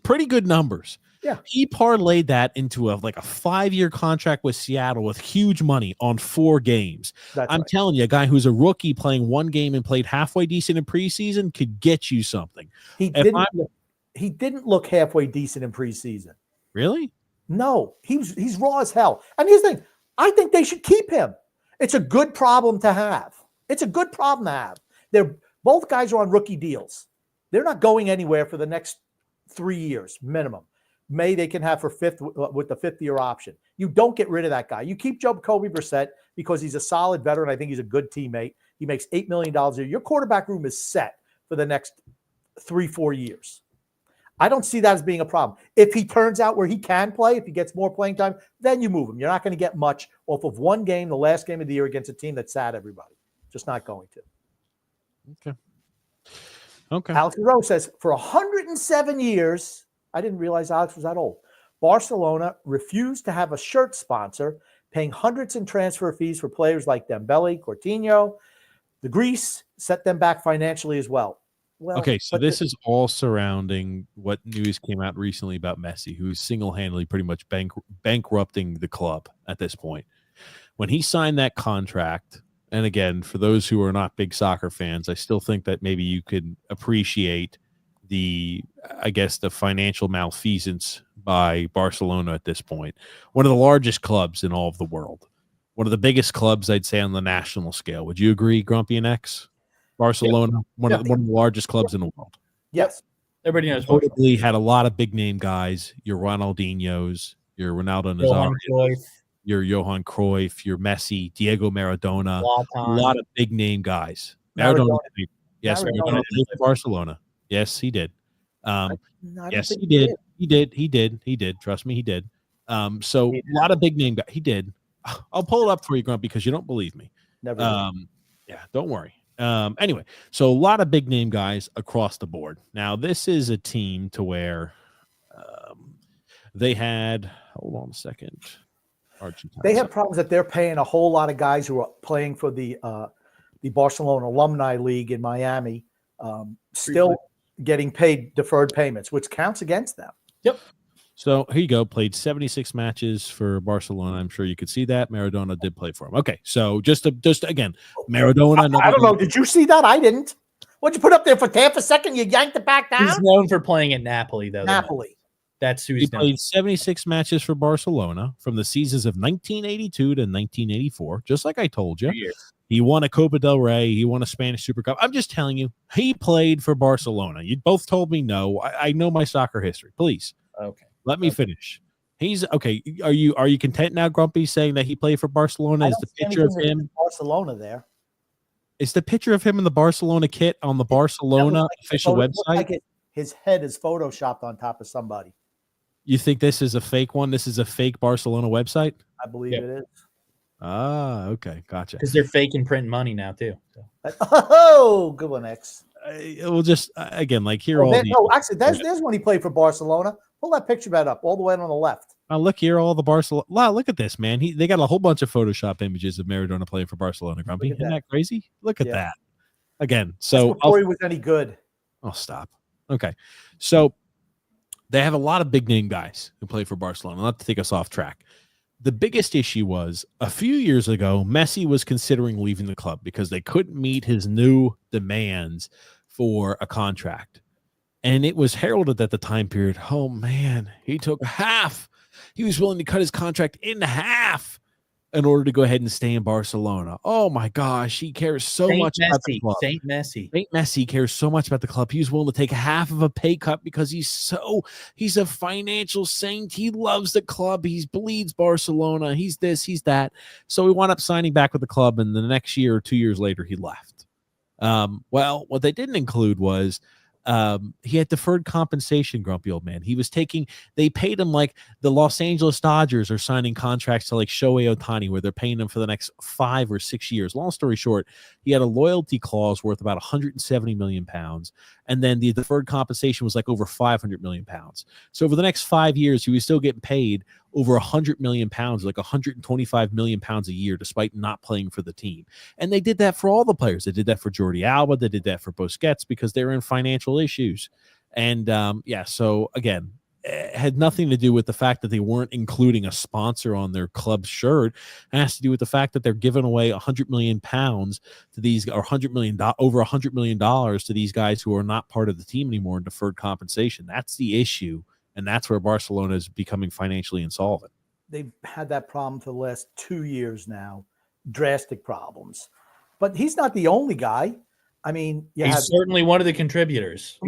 pretty good numbers. Yeah. He parlayed that into a 5-year contract with Seattle with huge money on 4 games. I'm telling you, a guy who's a rookie playing 1 game and played halfway decent in preseason could get you something. He didn't look halfway decent in preseason. Really? No, he's raw as hell. And here's the thing, I think they should keep him. It's a good problem to have. Both guys are on rookie deals. They're not going anywhere for the next 3 years minimum. May they can have for 5th with the 5th-year option. You don't get rid of that guy. You keep Jacoby Brissett because he's a solid veteran. I think he's a good teammate. He makes $8 million a year. Your quarterback room is set for the next 3-4 years. I don't see that as being a problem. If he turns out where he can play, if he gets more playing time, then you move him. You're not going to get much off of 1 game, the last game of the year against a team that sat everybody. Just not going to. Okay. Alex Monroe says, for 107 years, I didn't realize Alex was that old. Barcelona refused to have a shirt sponsor, paying hundreds in transfer fees for players like Dembele, Coutinho. The Greece set them back financially as well. Okay, so this is all surrounding what news came out recently about Messi, who's single-handedly pretty much bankrupting the club at this point. When he signed that contract, and again, for those who are not big soccer fans, I still think that maybe you could appreciate the financial malfeasance by Barcelona at this point. One of the largest clubs in all of the world. One of the biggest clubs, I'd say, on the national scale. Would you agree, Grumpy and X? Barcelona, one of the largest clubs in the world. Yes. Everybody knows. Totally had a lot of big name guys. Your Ronaldinhos, your Ronaldo Nazario, your Johan Cruyff, your Messi, Diego Maradona. A lot of big name guys. Maradona played for Barcelona. Yes, he did. Yes, he did. He did. Trust me, he did. So a lot of big name guys. He did. I'll pull it up for you, Grumpy, because you don't believe me. Never. Yeah, don't worry. Anyway, so a lot of big name guys across the board. Now, this is a team to where they had, hold on a second. They have problems that they're paying a whole lot of guys who are playing for the Barcelona Alumni League in Miami. Still getting paid deferred payments, which counts against them. Yep. So here you go. Played 76 matches for Barcelona. I'm sure you could see that. Maradona did play for him. Okay, so just again, Maradona. I don't know. Did you see that? I didn't. What'd you put up there for half a second? You yanked it back down? He's known for playing at Napoli, though. Napoli. That's who He he's known. played 76 matches for Barcelona from the seasons of 1982 to 1984, just like I told you. He won a Copa del Rey. He won a Spanish Super Cup. I'm just telling you, he played for Barcelona. You both told me no. I know my soccer history. Please. Okay. Let me finish. He's okay. Are you content now, Grumpy, saying that he played for Barcelona? Is the picture of him Barcelona there? Is the picture of him in the Barcelona kit on the Barcelona official website? His head is photoshopped on top of somebody. You think this is a fake one? This is a fake Barcelona website? I believe it is. Ah, okay, gotcha. Because they're faking printing money now too. So. Oh, good one, X. We'll just again, like here. Actually, there's when he played for Barcelona. Pull that picture back up, all the way on the left. Look here, all the Barcelona. Wow, look at this, man. They got a whole bunch of Photoshop images of Maradona playing for Barcelona. Grumpy, isn't that crazy? Look at that. Again, so before he was any good. Oh, stop. Okay, so they have a lot of big name guys who play for Barcelona. Not to take us off track. The biggest issue was a few years ago, Messi was considering leaving the club because they couldn't meet his new demands for a contract. And it was heralded at the time period, oh, man, he took half. He was willing to cut his contract in half in order to go ahead and stay in Barcelona. Oh, my gosh, he cares so much about the club. Saint Messi. Saint Messi cares so much about the club. He was willing to take half of a pay cut because he's a financial saint. He loves the club. He bleeds Barcelona. He's this, he's that. So we wound up signing back with the club, and the next year or 2 years later, he left. Well, what they didn't include was he had deferred compensation, grumpy old man. They paid him like the Los Angeles Dodgers are signing contracts to like Shohei Ohtani, where they're paying him for the next 5 or 6 years. Long story short, he had a loyalty clause worth about 170 million pounds. And then the deferred compensation was like over 500 million pounds. So over the next 5 years, he was still getting paid over 100 million pounds, like 125 million pounds a year, despite not playing for the team. And they did that for all the players. They did that for Jordi Alba. They did that for Busquets because they were in financial issues. And so again, it had nothing to do with the fact that they weren't including a sponsor on their club shirt. It has to do with the fact that they're giving away 100 million pounds to these, or over $100 million to these guys who are not part of the team anymore in deferred compensation. That's the issue. And that's where Barcelona is becoming financially insolvent. They've had that problem for the last 2 years now, drastic problems. But he's not the only guy. I mean, he's certainly one of the contributors.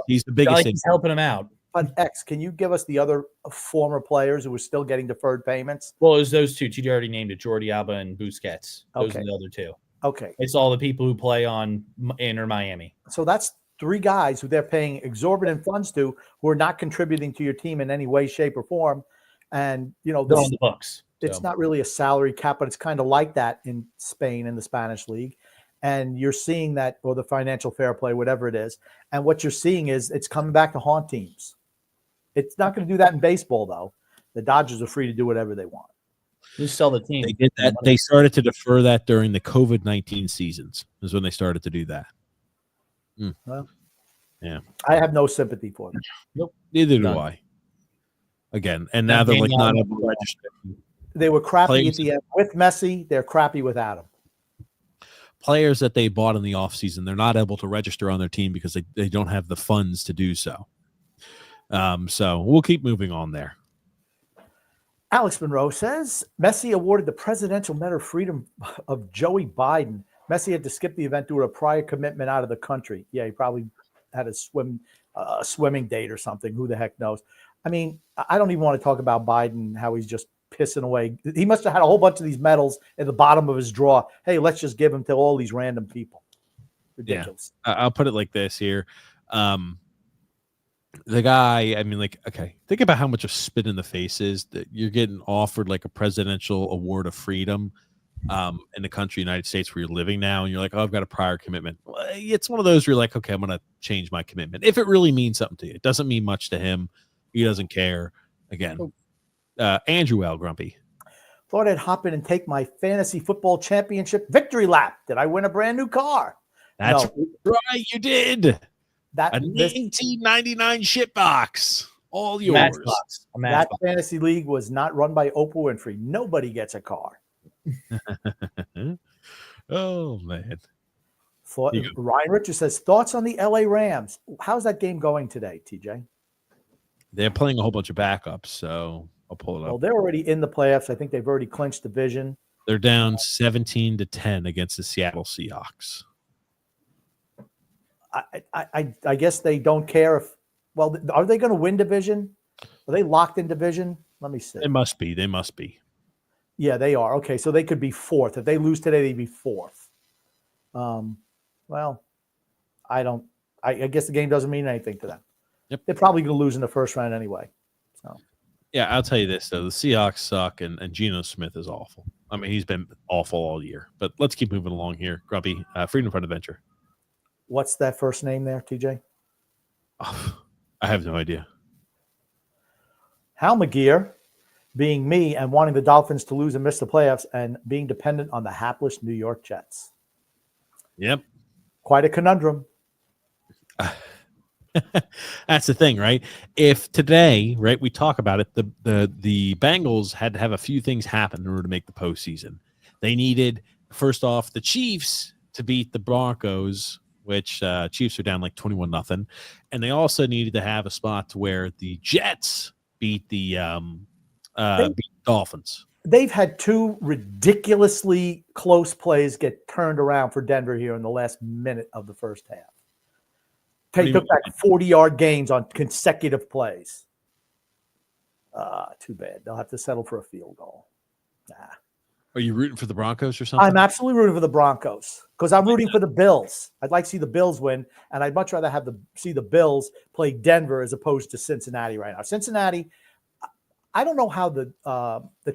He's the biggest. He's helping him out. But X, can you give us the other former players who are still getting deferred payments? Well, it was those two. You already named it, Jordi Alba and Busquets. Those are the other two. Okay. It's all the people who play on Inter Miami. So that's 3 guys who they're paying exorbitant funds to, who are not contributing to your team in any way, shape, or form. And, they're on the books. It's not really a salary cap, but it's kind of like that in Spain in the Spanish league. And you're seeing that, or the financial fair play, whatever it is. And what you're seeing is it's coming back to haunt teams. It's not going to do that in baseball, though. The Dodgers are free to do whatever they want. Just sell the team. They did that. They started to defer that during the COVID-19 seasons. Is when they started to do that. Well, yeah. I have no sympathy for them. Nope. Neither do I. Again, and now they're like not able to register. They were crappy at the end with Messi. They're crappy without him. Players that they bought in the offseason, they're not able to register on their team because they don't have the funds to do so. So we'll keep moving on there. Alex Monroe says Messi awarded the Presidential Medal of Freedom of Joey Biden. Messi had to skip the event due to a prior commitment out of the country. Yeah, he probably had a swimming date or something. Who the heck knows? I mean, I don't even want to talk about Biden, how he's just pissing away. He must have had a whole bunch of these medals at the bottom of his drawer. Hey, let's just give them to all these random people. Ridiculous. Yeah. I'll put it like this here. The guy, I mean, like, okay, think about how much of spit in the face is that you're getting offered like a presidential award of freedom in the country, United States, where you're living now, and you're like, oh, I've got a prior commitment. Well, it's one of those where you're like, okay, I'm going to change my commitment. If it really means something to you, it doesn't mean much to him. He doesn't care. Again, Andrew L. Grumpy. Thought I'd hop in and take my fantasy football championship victory lap. Did I win a brand new car? That's right. You did. A 1999 shitbox. All yours. Matchbox. A that matchbox. fantasy league was not run by Oprah Winfrey. Nobody gets a car. Oh, man. Ryan Richards says, thoughts on the LA Rams? How's that game going today, TJ? They're playing a whole bunch of backups, so I'll pull it up. Well, they're already in the playoffs. I think they've already clinched division. They're down 17-10 against the Seattle Seahawks. I guess they don't care if. Well, are they going to win division? Are they locked in division? Let me see. They must be. They must be. Yeah, they are. Okay, so they could be fourth. If they lose today, they'd be fourth. Well, I guess the game doesn't mean anything to them. Yep. They're probably going to lose in the first round anyway. So. Yeah, I'll tell you this, though. The Seahawks suck, and Geno Smith is awful. I mean, he's been awful all year. But let's keep moving along here. Grumpy, Freedom Front Adventure. What's that first name there, TJ? Oh, I have no idea. Hal McGear, being me and wanting the Dolphins to lose and miss the playoffs and being dependent on the hapless New York Jets. Yep. Quite a conundrum. That's the thing, right? If today, right, we talk about it, the Bengals had to have a few things happen in order to make the postseason. They needed, first off, the Chiefs to beat the Broncos, which Chiefs are down like 21-0, and they also needed to have a spot to where the Jets beat the Dolphins. They've had two ridiculously close plays get turned around for Denver here in the last minute of the first half. They took back 40-yard gains on consecutive plays. Too bad. They'll have to settle for a field goal. Nah. Are you rooting for the Broncos or something? I'm absolutely rooting for the Broncos because I'm rooting for the Bills. I'd like to see the Bills win, and I'd much rather see the Bills play Denver as opposed to Cincinnati right now. Cincinnati, I don't know how the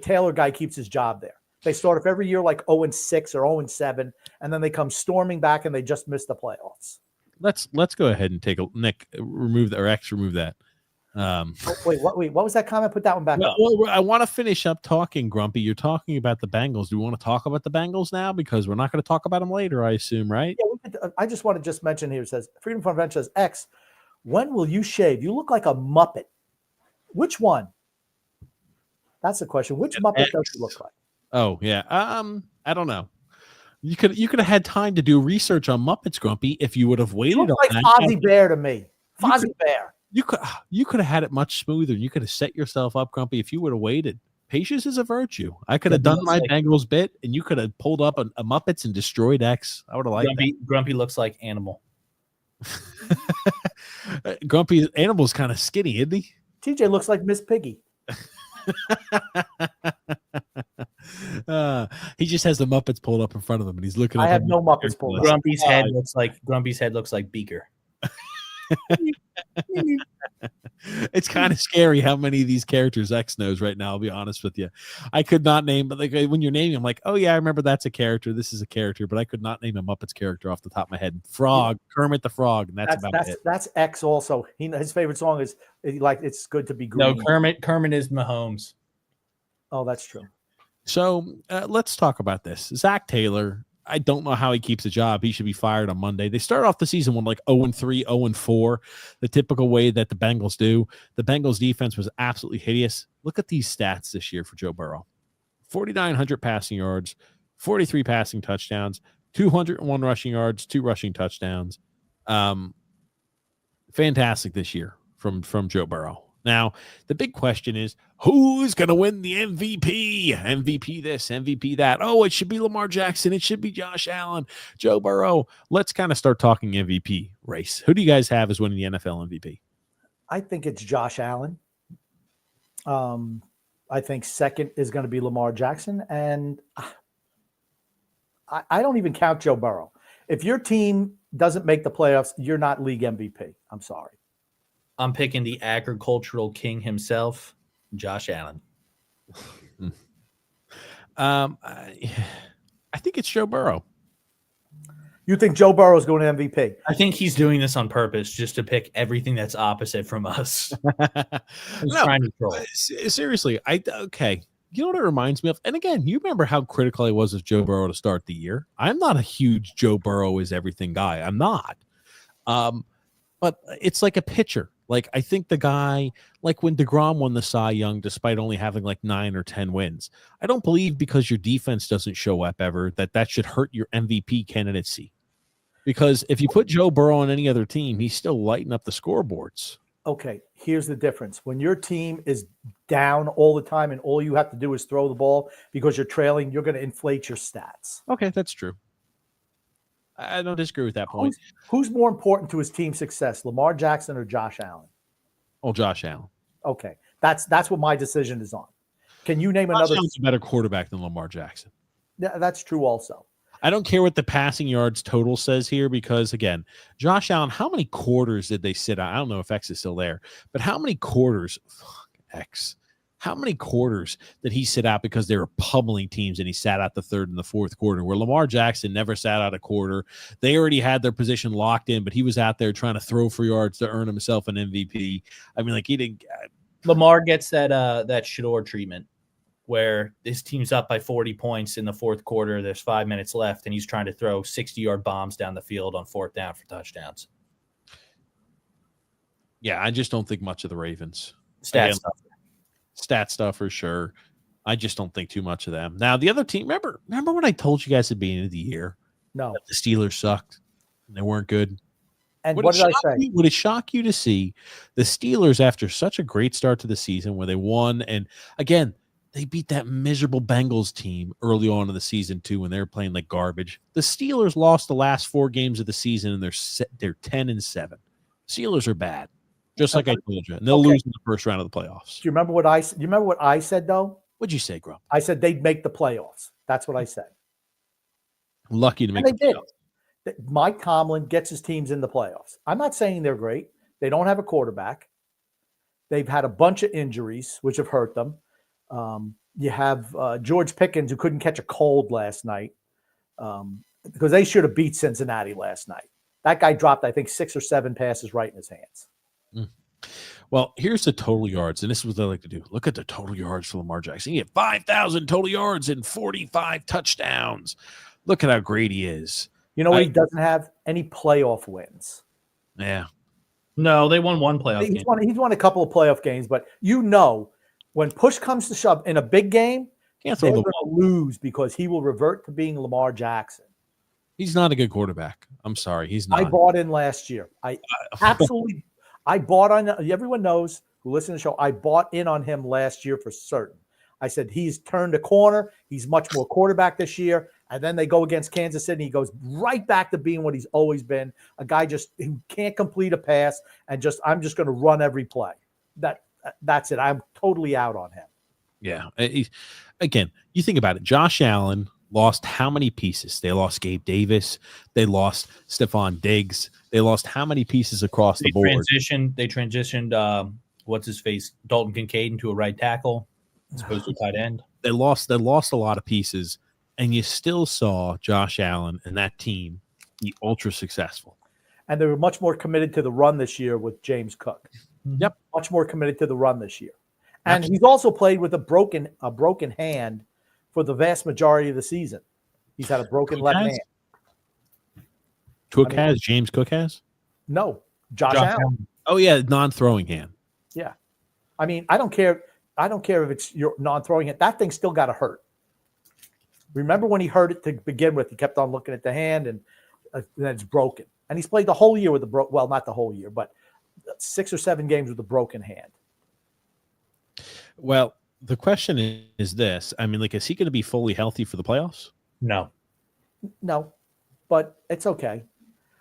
Taylor guy keeps his job there. They start off every year like 0-6 or 0-7, and then they come storming back and they just miss the playoffs. Let's go ahead and take a Nick remove that or X remove that. Wait, what was that comment? Put that one back up. Well, I want to finish up talking, Grumpy. You're talking about the Bengals. Do we want to talk about the Bengals now? Because we're not going to talk about them later, I assume, right? Yeah, I just want to mention here, it says, Freedom Fund Venture says, X, when will you shave? You look like a Muppet. Which one? That's the question. Which Muppet does you look like? Oh, yeah. I don't know. You could have had time to do research on Muppets, Grumpy, if you would have waited. You look like Fozzie Bear to me. Fozzie Bear. You could have had it much smoother. You could have set yourself up, Grumpy, if you would have waited. Patience is a virtue. I could have done my Bengals bit, and you could have pulled up a Muppets and destroyed X. I would have liked that. Grumpy looks like Animal. Grumpy Animal's kind of skinny, isn't he? TJ looks like Miss Piggy. He just has the Muppets pulled up in front of him, and he's looking. I have no Muppets pulled up. Grumpy's head looks like Beaker. It's kind of scary how many of these characters X knows right now. I'll be honest with you. I could not name, but like when you're naming, I'm like, oh yeah, I remember that's a character. This is a character, but I could not name a Muppets character off the top of my head. Frog, Kermit the Frog, and that's about it. That's X also. His favorite song is like "It's Good to Be Green." No, Kermit is Mahomes. Oh, that's true. So let's talk about this. Zach Taylor. I don't know how he keeps a job. He should be fired on Monday. They started off the season with like 0-3, 0-4, the typical way that the Bengals do. The Bengals defense was absolutely hideous. Look at these stats this year for Joe Burrow. 4,900 passing yards, 43 passing touchdowns, 201 rushing yards, 2 rushing touchdowns. Fantastic this year from Joe Burrow. Now, the big question is, who's going to win the MVP? MVP this, MVP that. Oh, it should be Lamar Jackson. It should be Josh Allen, Joe Burrow. Let's kind of start talking MVP race. Who do you guys have as winning the NFL MVP? I think it's Josh Allen. I think second is going to be Lamar Jackson. And I don't even count Joe Burrow. If your team doesn't make the playoffs, you're not league MVP. I'm sorry. I'm picking the agricultural king himself, Josh Allen. I think it's Joe Burrow. You think Joe Burrow is going to MVP? I think he's doing this on purpose just to pick everything that's opposite from us. He's trying to troll. Seriously, okay. You know what it reminds me of? And again, you remember how critical I was of Joe Burrow to start the year. I'm not a huge Joe Burrow is everything guy. I'm not. But it's like a pitcher. Like, I think the guy, like when DeGrom won the Cy Young, despite only having like 9 or 10 wins, I don't believe because your defense doesn't show up ever that should hurt your MVP candidacy. Because if you put Joe Burrow on any other team, he's still lighting up the scoreboards. Okay, here's the difference. When your team is down all the time and all you have to do is throw the ball because you're trailing, you're going to inflate your stats. Okay, that's true. I don't disagree with that point. Who's more important to his team's success, Lamar Jackson or Josh Allen? Oh, Josh Allen. Okay, that's what my decision is on. Can you name Josh another? Allen's a better quarterback than Lamar Jackson. Yeah, that's true also. I don't care what the passing yards total says here because, again, Josh Allen, how many quarters did they sit out? I don't know if X is still there, but how many quarters, how many quarters did he sit out because they were pummeling teams and he sat out the third and the fourth quarter, where Lamar Jackson never sat out a quarter? They already had their position locked in, but he was out there trying to throw for yards to earn himself an MVP. I mean, like, he didn't. Lamar gets that Shador treatment where his team's up by 40 points in the fourth quarter. There's 5 minutes left, and he's trying to throw 60-yard bombs down the field on fourth down for touchdowns. Yeah, I just don't think much of the Ravens. Stat stuff for sure. I just don't think too much of them. Now, the other team, remember when I told you guys at the beginning of the year? No. That the Steelers sucked and they weren't good? And what did I say? Would it shock you to see the Steelers, after such a great start to the season where they won, and again, they beat that miserable Bengals team early on in the season too when they were playing like garbage. The Steelers lost the last 4 games of the season and they're 10-7. Steelers are bad, just like I told you, and they'll lose in the first round of the playoffs. Do you remember what I said though? What'd you say, Grump? I said they'd make the playoffs. That's what I said. Lucky to make the playoffs. Mike Tomlin gets his teams in the playoffs. I'm not saying they're great. They don't have a quarterback. They've had a bunch of injuries, which have hurt them. You have George Pickens, who couldn't catch a cold last night because they should have beat Cincinnati last night. That guy dropped, I think, 6 or 7 passes right in his hands. Well, here's the total yards, and this is what they like to do. Look at the total yards for Lamar Jackson. He had 5,000 total yards and 45 touchdowns. Look at how great he is. You know what he doesn't have? Any playoff wins. Yeah. No, they won 1 playoff game. He's won a couple of playoff games, but when push comes to shove in a big game, they're going to lose because he will revert to being Lamar Jackson. He's not a good quarterback. I'm sorry. He's not. I bought in last year. I bought on. Everyone knows who listens to the show. I bought in on him last year for certain. I said he's turned a corner. He's much more quarterback this year. And then they go against Kansas City. He goes right back to being what he's always been, a guy who can't complete a pass and I'm just going to run every play. That's it. I'm totally out on him. Yeah. Again, you think about it. Josh Allen lost how many pieces? They lost Gabe Davis. They lost Stephon Diggs. They lost how many pieces across the board? They transitioned what's his face, Dalton Kincaid into a right tackle, as opposed to a tight end. They lost a lot of pieces, and you still saw Josh Allen and that team be ultra successful. And they were much more committed to the run this year with James Cook. Yep. Much more committed to the run this year. And he's also played with a broken hand for the vast majority of the season. He's had a broken left hand. James Cook has? No, Josh Allen. Oh yeah, non-throwing hand. Yeah. I mean, I don't care if it's your non-throwing hand. That thing still got to hurt. Remember when he hurt it to begin with? He kept on looking at the hand, and then it's broken. And he's played the whole year with not the whole year, but 6 or 7 games with a broken hand. Well, the question is this. I mean, is he going to be fully healthy for the playoffs? No, but it's okay.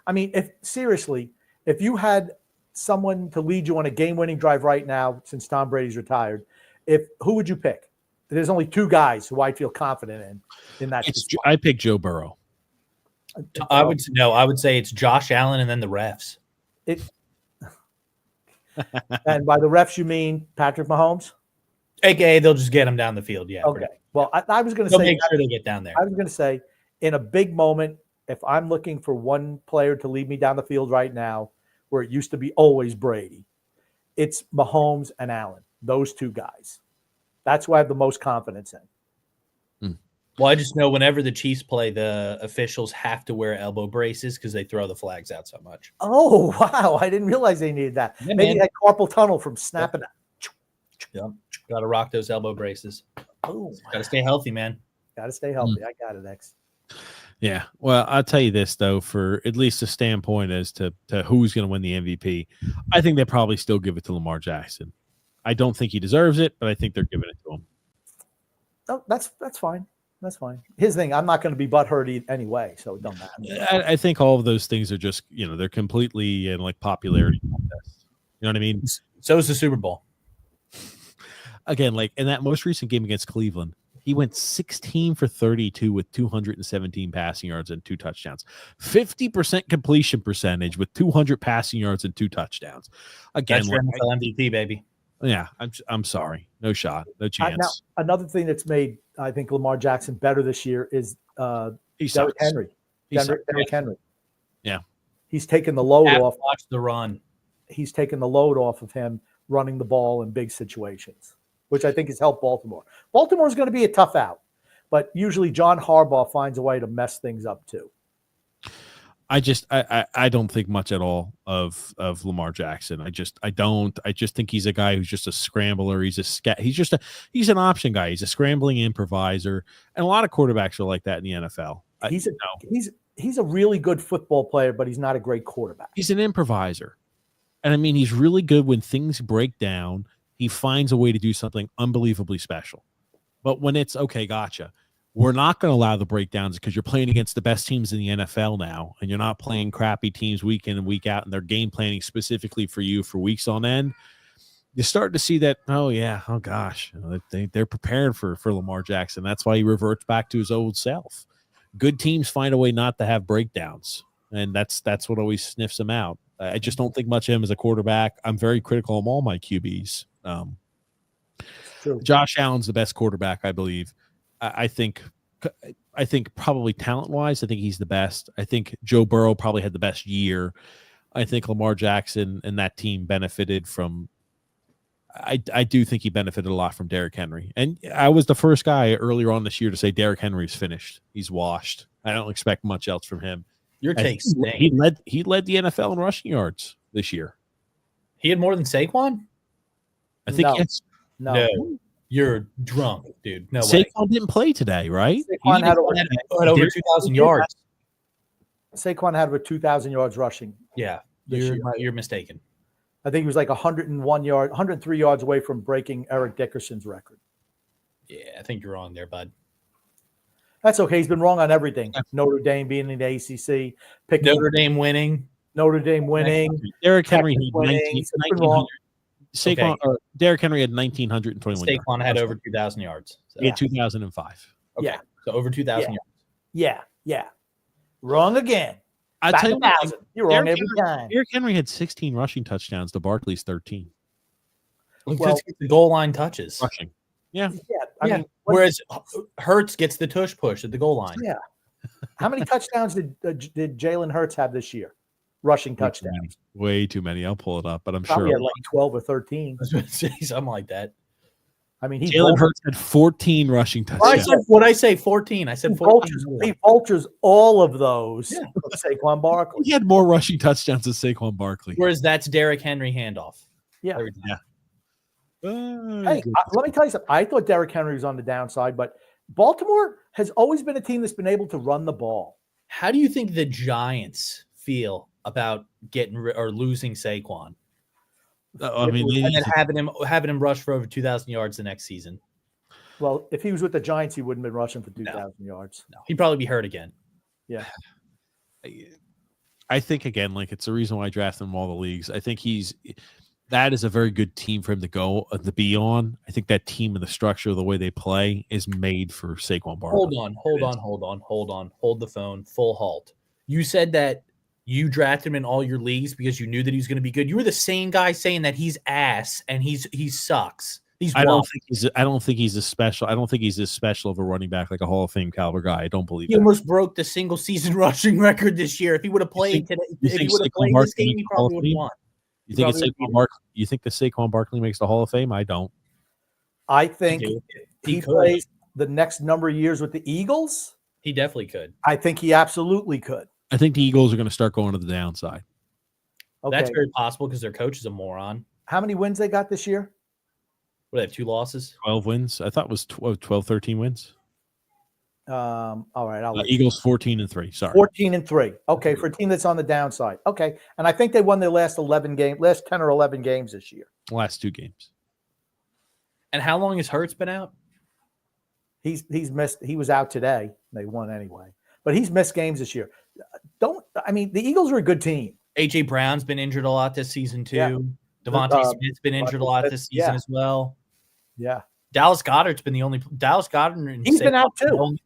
I mean, if you had someone to lead you on a game-winning drive right now, since Tom Brady's retired, who would you pick? There's only 2 guys who I feel confident in that. I pick Joe Burrow. I would say it's Josh Allen and then the refs. And by the refs, you mean Patrick Mahomes? AKA, they'll just get him down the field. Yeah. Okay. Well, I was going to say, make sure they get down there. I was going to say, in a big moment, if I'm looking for one player to lead me down the field right now, where it used to be always Brady, it's Mahomes and Allen. Those 2 guys. That's who I have the most confidence in. Well, I just know whenever the Chiefs play, the officials have to wear elbow braces because they throw the flags out so much. Oh, wow. I didn't realize they needed that. Yeah, Maybe man. they had carpal tunnel from snapping. Yep. Got to rock those elbow braces. Oh, Got to stay healthy, man. got to stay healthy. I got it, X. Yeah. Well, I'll tell you this, though, for at least a standpoint as to who's going to win the MVP, I think they probably still give it to Lamar Jackson. I don't think he deserves it, but I think they're giving it to him. Oh, that's fine. That's fine. His thing, I'm not going to be butthurt anyway, so it don't matter. I think all of those things are just, they're completely in like popularity contests. You know what I mean? So is the Super Bowl. Again, like in that most recent game against Cleveland, he went 16 for 32 with 217 passing yards and 2 touchdowns. 50% completion percentage with 200 passing yards and 2 touchdowns. Again, That's NFL MVP, baby. Yeah, I'm sorry. No shot. No chance. Now, another thing that's made, I think, Lamar Jackson better this year is Derrick Henry. Derrick Henry. Yeah. He's taken the load off. Watch the run. He's taken the load off of him running the ball in big situations, which I think has helped Baltimore. Baltimore's going to be a tough out, but usually John Harbaugh finds a way to mess things up too. I don't think much at all of Lamar Jackson. I just think he's a guy who's just a scrambler. He's an option guy. He's a scrambling improviser, and a lot of quarterbacks are like that in the NFL. He's a really good football player, but he's not a great quarterback. He's an improviser, and I mean he's really good when things break down. He finds a way to do something unbelievably special. But when it's okay, gotcha. We're not going to allow the breakdowns because you're playing against the best teams in the NFL now, and you're not playing crappy teams week in and week out, and they're game planning specifically for you for weeks on end. You start to see that, oh gosh, they're prepared for Lamar Jackson. That's why he reverts back to his old self. Good teams find a way not to have breakdowns, and that's what always sniffs him out. I just don't think much of him as a quarterback. I'm very critical of all my QBs. Josh Allen's the best quarterback, I believe. I think probably talent-wise, I think he's the best. I think Joe Burrow probably had the best year. I think Lamar Jackson and that team benefited from I do think he benefited a lot from Derrick Henry. And I was the first guy earlier on this year to say Derrick Henry's finished. He's washed. I don't expect much else from him. Your takes. He led the NFL in rushing yards this year. He had more than Saquon? I think yes. No. You're drunk, dude. No Saquon way. didn't play today, right? Saquon had over 2,000 yards. Saquon had over 2,000 yards rushing. Yeah, you're mistaken. I think he was like 103 yards away from breaking Eric Dickerson's record. Yeah, I think you're on there, bud. That's okay. He's been wrong on everything. Notre Dame being in the ACC. Notre Dame winning. Derrick Henry had 1,900. Saquon, Okay. Derrick Henry had 1,921. Saquon had over 2,000 yards. So. He had 2,005. Okay. Yeah. So over 2,000 yards. Yeah. Wrong again. I tell you, you're wrong every time. Derrick Henry had 16 rushing touchdowns to Barkley's 13. Well, the goal line touches. Rushing. Yeah. I mean, whereas Hurts gets the tush push at the goal line. Yeah. How many touchdowns did Jalen Hurts have this year? Rushing touchdowns. Way too many. I'll pull it up, but I'm Probably sure had like 12 or 13. Something like that. I mean, Jalen Hurts had 14 rushing touchdowns. What I say? 14. I said 14. He vultures all of those. Yeah. Saquon Barkley. He had more rushing touchdowns than Saquon Barkley. Whereas that's Derrick Henry handoff. Yeah. Yeah. Hey, let me tell you something. I thought Derrick Henry was on the downside, but Baltimore has always been a team that's been able to run the ball. How do you think the Giants feel about getting or losing Saquon? I mean, and then having him rush for over 2,000 yards the next season. Well, if he was with the Giants, he wouldn't have been rushing for 2,000 yards. No, he'd probably be hurt again. Yeah. I think again, like it's the reason why I drafted him in all the leagues. I think that is a very good team for him to go to be on. I think that team and the structure of the way they play is made for Saquon Barkley. Hold the phone. Full halt. You said that you drafted him in all your leagues because you knew that he was going to be good. You were the same guy saying that he's ass and he sucks. I don't think he's as special of a running back like a Hall of Fame caliber guy. I don't believe he almost broke the single season rushing record this year. If he would have played today, if he would have played this game, he probably would have won. You think it's Saquon Barkley? You think the Saquon Barkley makes the Hall of Fame? I don't. I think he plays the next number of years with the Eagles? He definitely could. I think he absolutely could. I think the Eagles are going to start going to the downside. Okay. That's very possible because their coach is a moron. How many wins they got this year? What, they have 2 losses? 12 wins. I thought it was 12, 13 wins. All right. I'll Eagles 14-3. Sorry. 14-3. Okay. For a team that's on the downside. Okay. And I think they won their last 10 or 11 games this year. Last 2 games. And how long has Hurts been out? He's missed. He was out today. They won anyway. But he's missed games this year. The Eagles are a good team. A.J. Brown's been injured a lot this season, too. Yeah. Devontae Smith's been injured a lot this season as well. Yeah. Dallas Goedert's been the only – Dallas Goedert – He's been out, too.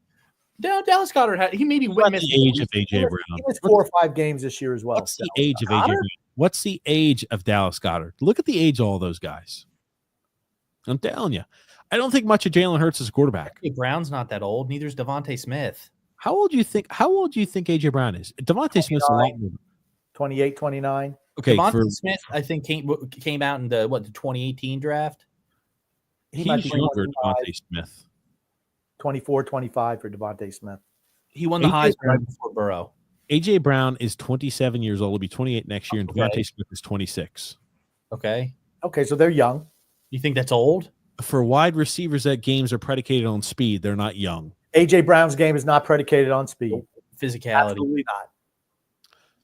No, Dallas Goedert he maybe went the age of A.J. Brown. He missed 4 or 5 games this year as well. What's the age of A.J. Brown? What's the age of Dallas Goedert? Look at the age of all those guys. I'm telling you. I don't think much of Jalen Hurts as a quarterback. A.J. Brown's not that old. Neither is Devontae Smith. How old do you think A.J. Brown is? Devontae Smith's a lot older. 28, 29. Okay, Devontae Smith, I think, came out in the 2018 draft. He's younger, Devontae Smith. 24, 25 for Devontae Smith. He won the Heisman right before Burrow. A.J. Brown is 27 years old. He'll be 28 next year, and Devontae Smith is 26. Okay. Okay, so they're young. You think that's old? For wide receivers that games are predicated on speed, they're not young. A.J. Brown's game is not predicated on speed. Physicality. Absolutely not.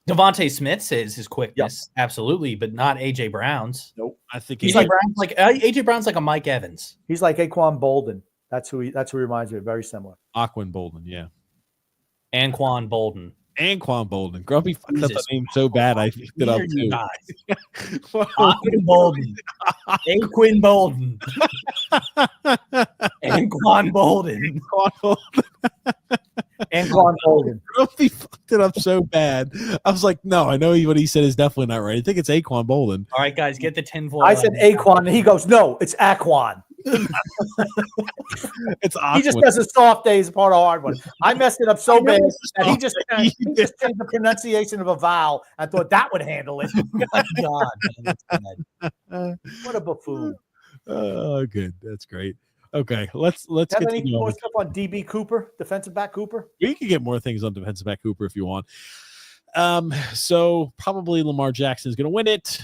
Devontae Smith says his quickness, absolutely, but not A.J. Brown's. Nope. I think A.J. Brown's like a Mike Evans. He's like Anquan Bolden. That's who he reminds me of. Very similar. Aquan Bolden, yeah. Anquan Bolden. Anquan Bolden. Grumpy fucked up the name so bad I picked it up too. Aquan Bolden. Anquan Bolden. Anquan Bolden. Anquan Bolden. Grumpy fucked it up so bad. I was like, no, I know what he said is definitely not right. I think it's Anquan Bolden. All right, guys, get the tinfoil. I said Aquan, and he goes, no, it's Aquan. It's Aquan. He just does a soft day as part of a hard one. I messed it up so bad that he just changed the pronunciation of a vowel and thought that would handle it. My God, man, that's bad. What a buffoon. Oh, good. That's great. Okay, let's Have get any more stuff on DB Cooper, defensive back Cooper? We can get more things on defensive back Cooper if you want. So probably Lamar Jackson is going to win it.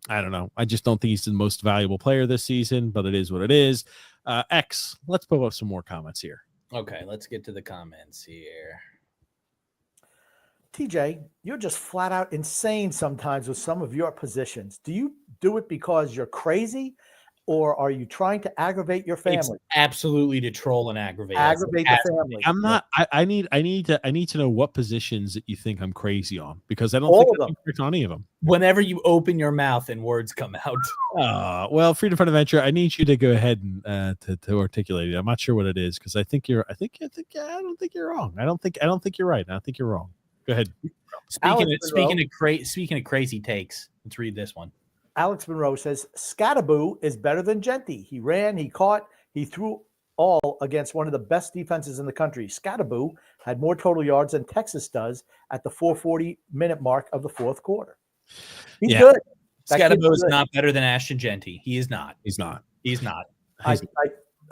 I don't know. I just don't think he's the most valuable player this season, but it is what it is. X, let's put up some more comments here. Okay, let's get to the comments here. TJ, you're just flat out insane sometimes with some of your positions. Do you do it because you're crazy, or are you trying to aggravate your family? It's absolutely to troll and aggravate. Aggravate the family. I'm not. I need to know what positions that you think I'm crazy on, because I don't All think of I'm correct on any of them. Whenever you open your mouth and words come out. Well, Freedom Fund Adventure, I need you to go ahead and to articulate it. I'm not sure what it is, because I don't think you're wrong. I don't think you're right. I think you're wrong. Go ahead. Speaking of crazy takes, let's read this one. Alex Monroe says, Scattaboo is better than Genty. He ran, he caught, he threw all against one of the best defenses in the country. Scattaboo had more total yards than Texas does at the 4:40-minute mark of the fourth quarter. He's good. Scattaboo is not better than Ashton Genty. He is not. He's not. I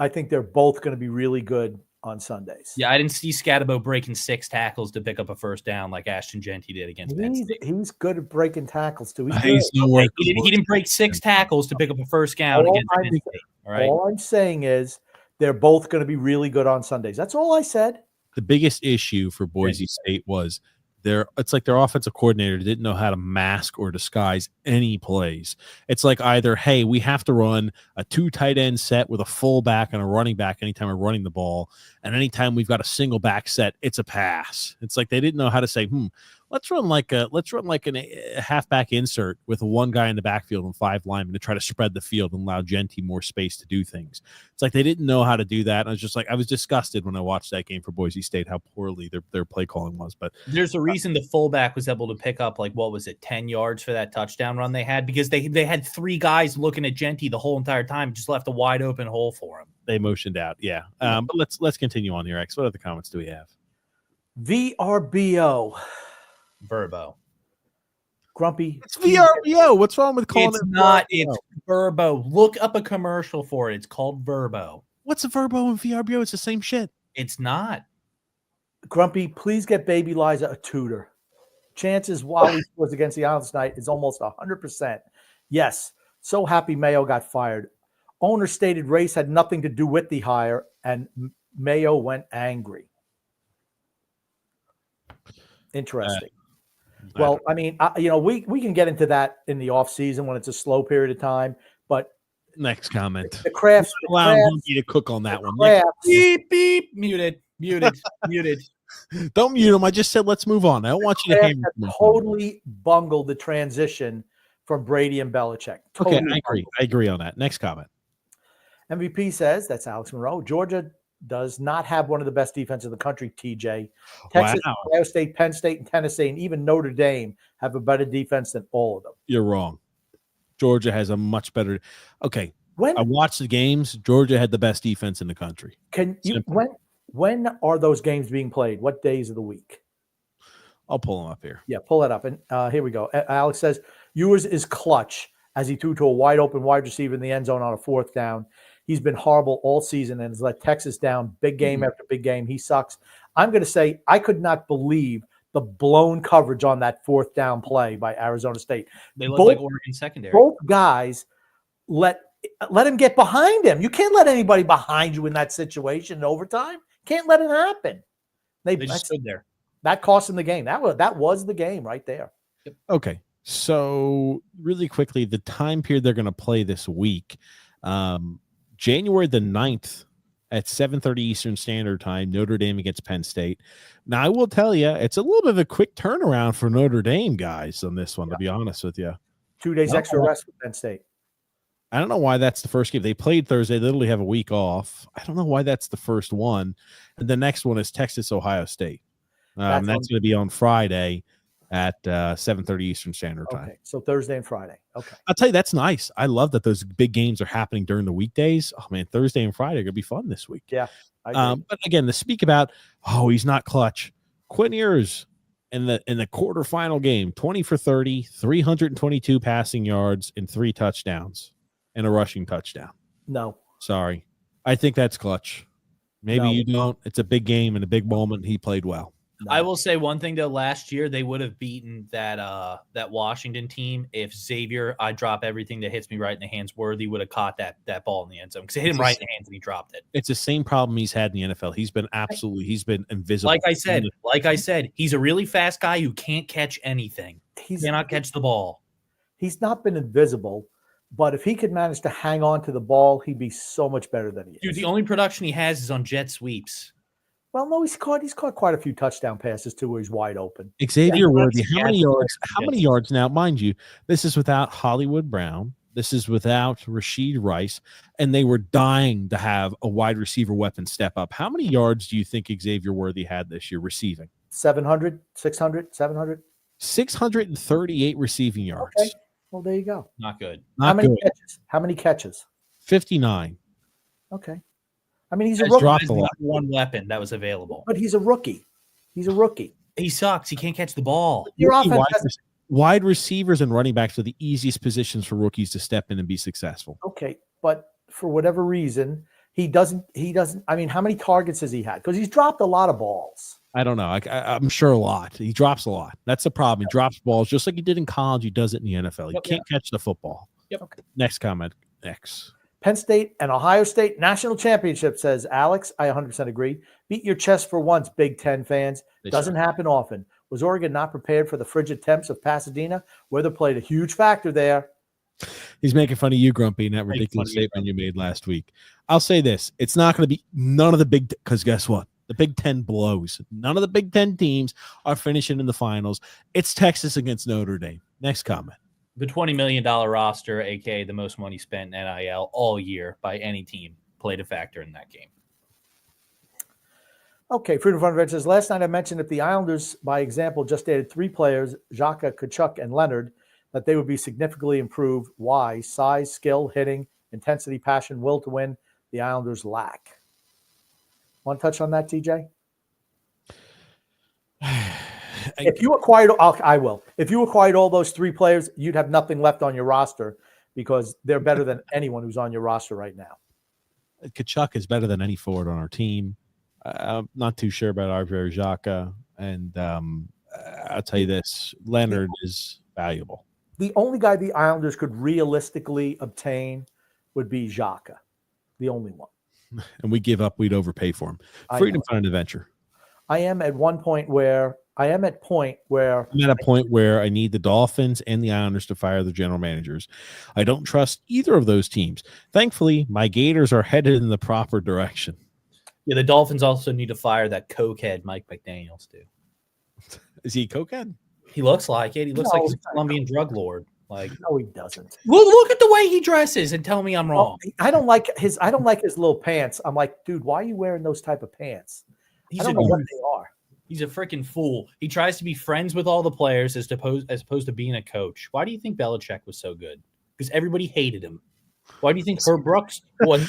think they're both going to be really good on Sundays. Yeah, I didn't see Scattaboo breaking 6 tackles to pick up a first down like Ashton Genty did against Penn State. He's good at breaking tackles too. He didn't break 6 tackles to pick up a first down against Penn State. All right. All I'm saying is they're both going to be really good on Sundays. That's all I said. The biggest issue for Boise State was it's like their offensive coordinator didn't know how to mask or disguise any plays. It's like either, hey, we have to run a 2 tight end set with a full back and a running back anytime we're running the ball, and anytime we've got a single back set, it's a pass. It's like they didn't know how to say, let's run like a halfback insert with one guy in the backfield and 5 linemen to try to spread the field and allow Genty more space to do things. It's like they didn't know how to do that. And I was disgusted when I watched that game for Boise State, how poorly their play calling was. But there's a reason the fullback was able to pick up 10 yards for that touchdown run they had, because they had 3 guys looking at Genty the whole entire time, just left a wide open hole for him. They motioned out, yeah. But let's continue on here, X. What other comments do we have? VRBO. Verbo. Grumpy. It's VRBO. What's wrong with calling it? It's not. It's Verbo. Look up a commercial for it. It's called Verbo. What's a Verbo and VRBO? It's the same shit. It's not. Grumpy, please get baby Liza a tutor. Chances while he scores against the Islanders tonight is almost 100%. Yes, so happy Mayo got fired. Owner stated race had nothing to do with the hire, and Mayo went angry. Interesting. Well, I mean, we can get into that in the off season when it's a slow period of time, but next comment. The crafts. Allow me to cook on that one. Beep, beep. Muted. Don't mute him. I just said let's move on. I don't want you to hammer him. Totally bungled the transition from Brady and Belichick. Totally I agree. I agree on that. Next comment. MVP says, that's Alex Monroe, Georgia does not have one of the best defenses in the country, TJ. Texas, Ohio State, Penn State, and Tennessee, and even Notre Dame have a better defense than all of them. You're wrong. Georgia has a much better. Okay. I watched the games. Georgia had the best defense in the country. When are those games being played? What days of the week? I'll pull them up here. Yeah, pull that up. And here we go. Alex says, Ewers is clutch as he threw to a wide open wide receiver in the end zone on a 4th down. He's been horrible all season and has let Texas down big game after big game. He sucks. I'm going to say I could not believe the blown coverage on that 4th down play by Arizona State. They look like Oregon secondary. Both guys let him get behind him. You can't let anybody behind you in that situation in overtime. Can't let it happen. They just stood there. That cost him the game. That was the game right there. Yep. Okay. So really quickly, the time period they're going to play this week, January the 9th at 7:30 Eastern Standard Time, Notre Dame against Penn State. Now, I will tell you, it's a little bit of a quick turnaround for Notre Dame guys on this one, to be honest with you. 2 days extra rest for Penn State. I don't know why that's the first game. They played Thursday. They literally have a week off. I don't know why that's the first one. And the next one is Texas, Ohio State. That's going to be on Friday at 7:30 Eastern Standard Time. Okay, so Thursday and Friday. Okay. I'll tell you, that's nice. I love that those big games are happening during the weekdays. Oh, man, Thursday and Friday are going to be fun this week. Yeah. I agree. But again, to speak about, he's not clutch. Quinn Ewers in the quarterfinal game, 20 for 30, 322 passing yards, and 3 touchdowns. And a rushing touchdown. No. Sorry. I think that's clutch. Maybe you don't. It's a big game and a big moment. He played well. No. I will say one thing, though. Last year, they would have beaten that Washington team if Xavier, I drop everything that hits me right in the hands, Worthy would have caught that ball in the end zone. Because it hit him right in the hands and he dropped it. It's the same problem he's had in the NFL. He's been invisible. Like I said, he's a really fast guy who can't catch anything. He cannot catch the ball. He's not been invisible. But if he could manage to hang on to the ball, he'd be so much better than he is. Dude, the only production he has is on jet sweeps. Well, no, he's caught quite a few touchdown passes too where he's wide open. Xavier Worthy, how many yards now? Mind you, this is without Hollywood Brown. This is without Rashid Rice, and they were dying to have a wide receiver weapon step up. How many yards do you think Xavier Worthy had this year receiving? 700, 600, 700? 638 receiving yards. Okay. Well, there you go. Not good. How many catches? 59. Okay. I mean, he's a rookie. Dropped a lot. One weapon that was available. But he's a rookie. He sucks. He can't catch the ball. Wide receivers and running backs are the easiest positions for rookies to step in and be successful. Okay, but for whatever reason, he doesn't. I mean, how many targets has he had? Because he's dropped a lot of balls. I don't know. I'm sure a lot. He drops a lot. That's the problem. He drops balls just like he did in college. He does it in the NFL. He can't catch the football. Yep. Okay. Next comment. Next. Penn State and Ohio State national championship, says Alex. I 100% agree. Beat your chest for once, Big Ten fans. Doesn't happen often. Was Oregon not prepared for the frigid temps of Pasadena? Weather played a huge factor there. He's making fun of you, Grumpy, and that ridiculous statement you made last week. I'll say this. It's not going to be none of the big – because guess what? The Big Ten blows. None of the Big Ten teams are finishing in the finals. It's Texas against Notre Dame. Next comment. The $20 million roster, a.k.a. the most money spent in NIL all year by any team, played a factor in that game. Okay, Freedom Fund Event says, last night I mentioned if the Islanders, by example, just added 3 players, Xhaka, Kachuk, and Leonard, that they would be significantly improved. Why? Size, skill, hitting, intensity, passion, will to win. The Islanders lack. Want to touch on that, TJ? If you acquired, I will. If you acquired all those 3 players, you'd have nothing left on your roster because they're better than anyone who's on your roster right now. Kachuk is better than any forward on our team. I'm not too sure about Arber Xhaka, and I'll tell you this: Leonard is valuable. The only guy the Islanders could realistically obtain would be Xhaka, the only one. And we give up; we'd overpay for him. Freedom, fun, and adventure. I am at a point where I'm at a point where I need the Dolphins and the Islanders to fire the general managers. I don't trust either of those teams. Thankfully, my Gators are headed in the proper direction. Yeah, the Dolphins also need to fire that cokehead Mike McDaniels too. Is he a cokehead? He looks like it. He looks like he's a Colombian drug lord. Like, no, he doesn't. Look at the way he dresses and tell me I'm wrong. I don't like his little pants. I'm like, dude, why are you wearing those type of pants? I don't know what they are. He's a freaking fool. He tries to be friends with all the players as opposed to being a coach. Why do you think Belichick was so good? Because everybody hated him. Why do you think Herb Brooks was?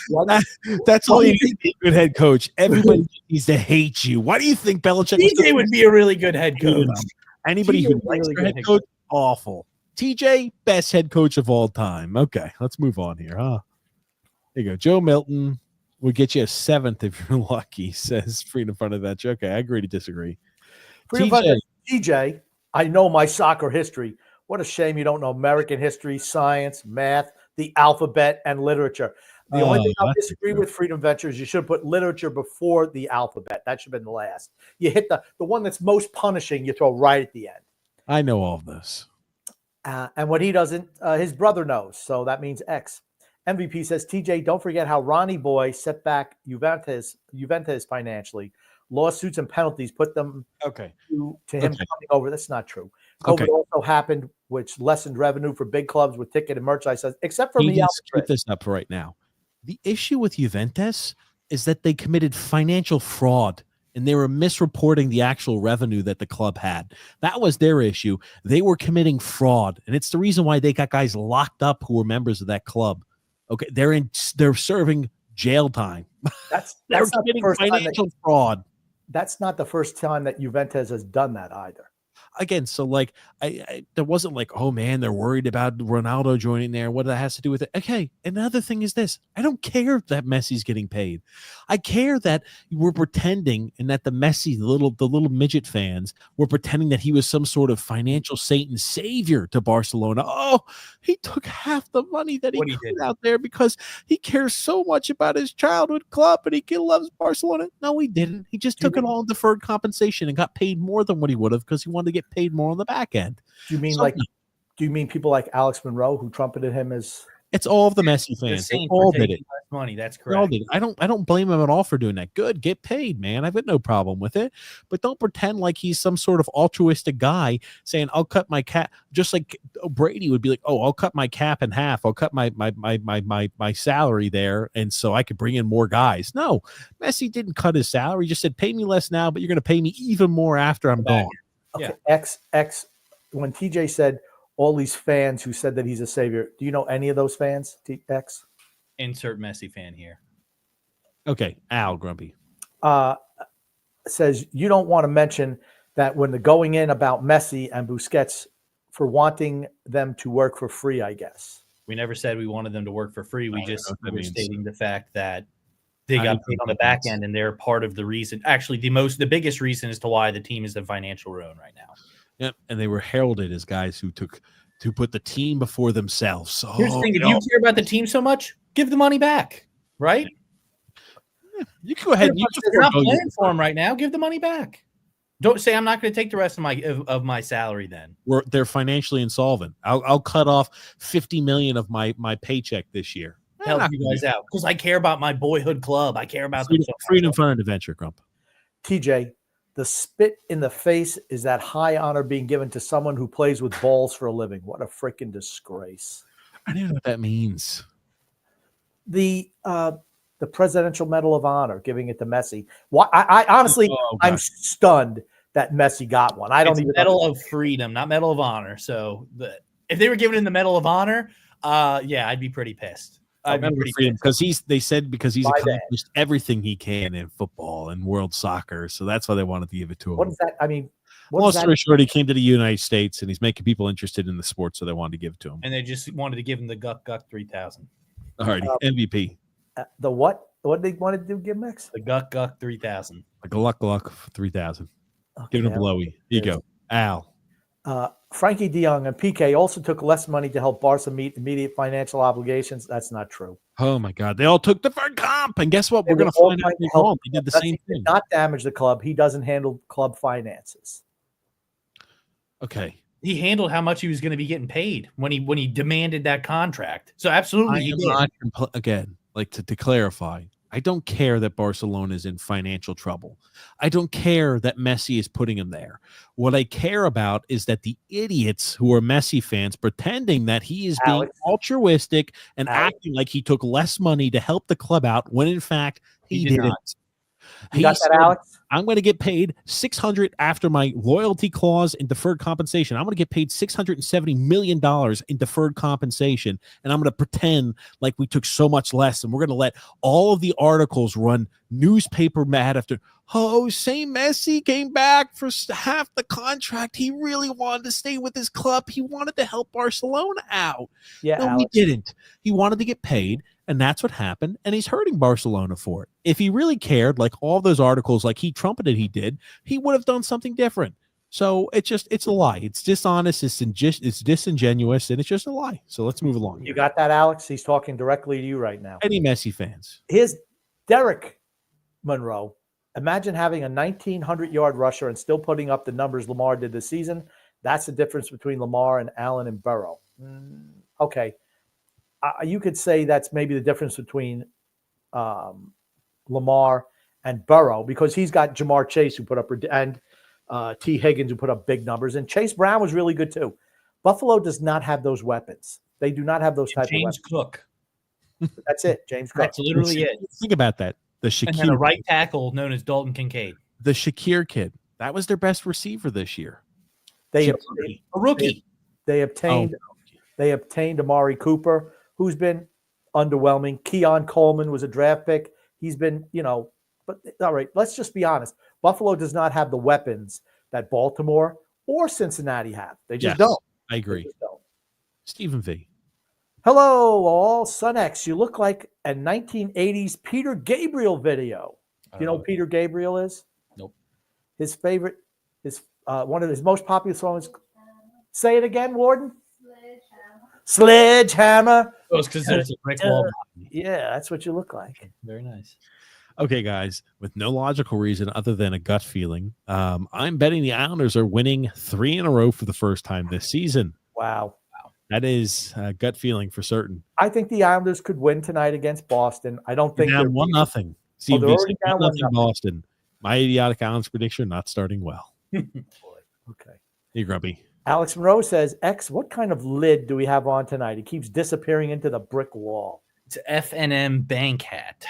That's all you need to be a good head coach. Everybody needs to hate you. Why do you think Belichick would be a really good head coach? Anybody who likes their head coach, awful. TJ, best head coach of all time. Okay, let's move on here, huh? There you go. Joe Milton would get you a 7th if you're lucky, says Freedom Fun Adventure. Okay, I agree to disagree. TJ, I know my soccer history. What a shame you don't know American history, science, math, the alphabet, and literature. The only thing I disagree with Freedom Venture is you should have put literature before the alphabet. That should have been the last. You hit the one that's most punishing, you throw right at the end. I know all of this. And what he doesn't, his brother knows. So that means X. MVP says, TJ, don't forget how Ronnie Boy set back Juventus financially. Lawsuits and penalties put them to him coming over. That's not true. COVID also happened, which lessened revenue for big clubs with ticket and merchandise, except for Real Madrid. Keep this up right now. The issue with Juventus is that they committed financial fraud and they were misreporting the actual revenue that the club had. That was their issue. They were committing fraud, and it's the reason why they got guys locked up who were members of that club. Okay, they're serving jail time. That's committing financial fraud. That's not the first time that Juventus has done that either. Again, so like there wasn't like, oh man, they're worried about Ronaldo joining there. What that has to do with it? Okay, another thing is this: I don't care that Messi's getting paid. I care that we're pretending, and that the Messi, the little midget fans, were pretending that he was some sort of financial Satan savior to Barcelona. Oh, he took half the money that he put out there because he cares so much about his childhood club and he loves Barcelona. No, he didn't. He just took it all in deferred compensation and got paid more than what he would have because he wanted to get paid more on the back end. Do you mean people like Alex Monroe who trumpeted him as? It's all of the Messi fans. They all did it. Money, that's correct. I don't blame him at all for doing that. Good, get paid, man. I've got no problem with it. But don't pretend like he's some sort of altruistic guy saying, "I'll cut my cap," just like Brady would be like, "Oh, I'll cut my cap in half. I'll cut my salary there, and so I could bring in more guys." No, Messi didn't cut his salary. He just said, "Pay me less now, but you're going to pay me even more after I'm gone." Okay, X. When TJ said all these fans who said that he's a savior, do you know any of those fans? X. Insert Messi fan here. Okay, Al Grumpy says you don't want to mention that when the going in about Messi and Busquets for wanting them to work for free. I guess we never said we wanted them to work for free. We just were stating the fact that they got paid on the back end, and they're part of the reason. Actually, the biggest reason as to why the team is in financial ruin right now. Yep, and they were heralded as guys who put the team before themselves. So here's the thing: if you care about the team so much, give the money back, right? Yeah, you can go ahead. You're not playing for them right now. Give the money back. Don't say I'm not going to take the rest of my salary. Then they're financially insolvent. I'll cut off $50 million of my paycheck this year. Help you guys out because I care about my boyhood club. I care about freedom, fun, and adventure. Grump. TJ, the spit in the face is that high honor being given to someone who plays with balls for a living. What a freaking disgrace! I don't know what that means. The Presidential Medal of Honor, giving it to Messi. Why? I honestly, I'm stunned that Messi got one. I don't even Medal of Freedom, not Medal of Honor. So if they were giving him the Medal of Honor, I'd be pretty pissed. Because they said he's accomplished everything he can in football and world soccer, so that's why they wanted to give it to him. What does that? I mean, long story short, he came to the United States and he's making people interested in the sport, so they wanted to give it to him. And they just wanted to give him the Guck 3000. All right, MVP. The what? What did they want to do, gimmicks? The Guck 3000. Like a luck 3,000. Okay, Give it a blowy. Here you go. Al. Frankie DeYoung and PK also took less money to help Barca meet immediate financial obligations. That's not true. Oh my God. They all took deferred comp. And guess what? They We're going to were all find trying out to they help. did the Messi same thing. did not damage the club. He doesn't handle club finances. Okay. He handled how much he was going to be getting paid when he demanded that contract. So absolutely, he did. Again, like to clarify, I don't care that Barcelona is in financial trouble. I don't care that Messi is putting him there. What I care about is that the idiots who are Messi fans pretending that he is being altruistic and acting like he took less money to help the club out when in fact he didn't. Not. You got that, Alex? I'm going to get paid $600 after my loyalty clause in deferred compensation. I'm going to get paid $670 million in deferred compensation, and I'm going to pretend like we took so much less, and we're going to let all of the articles run newspaper mad after. Oh, same Messi came back for half the contract. He really wanted to stay with his club. He wanted to help Barcelona out. Yeah, no, Alex. he didn't. He wanted to get paid. And that's what happened, and he's hurting Barcelona for it. If he really cared, like all those articles, like he trumpeted he did, he would have done something different. So it's a lie. It's dishonest. It's disingenuous, and it's just a lie. So let's move along. You got that, Alex? He's talking directly to you right now. Any Messi fans? Here's Derek Monroe. Imagine having a 1,900-yard rusher and still putting up the numbers Lamar did this season. That's the difference between Lamar and Allen and Burrow. Okay. You could say that's maybe the difference between Lamar and Burrow because he's got Jamar Chase who put up and T. Higgins who put up big numbers, and Chase Brown was really good too. Buffalo does not have those weapons. They do not have those types of weapons. James Cook. That's it, James Cook. That's literally it. Think about that. The Shakir, and then a right tackle known as Dalton Kincaid. The Shakir kid. That was their best receiver this year. A rookie. They obtained Amari Cooper, who's been underwhelming. Keon Coleman was a draft pick. He's been, but all right, let's just be honest. Buffalo does not have the weapons that Baltimore or Cincinnati have. They just don't. I agree. Stephen V. Hello, all. Son X, you look like a 1980s Peter Gabriel video. Do you know who Peter Gabriel is? Nope. His favorite is one of his most popular songs. Say it again, Warden. Sledgehammer. Oh, it's because there's a brick wall. Yeah, that's what you look like. Very nice. Okay, guys, with no logical reason other than a gut feeling, I'm betting the Islanders are winning 3 in a row for the first time this season. Wow. That is a gut feeling for certain. I think the Islanders could win tonight against Boston. I don't think they're 1-0. See, they're already down 1-0 Boston. My idiotic Islanders prediction not starting well. Okay. Hey, Grubby. Alex Monroe says, X, what kind of lid do we have on tonight? It keeps disappearing into the brick wall. It's an F&M bank hat.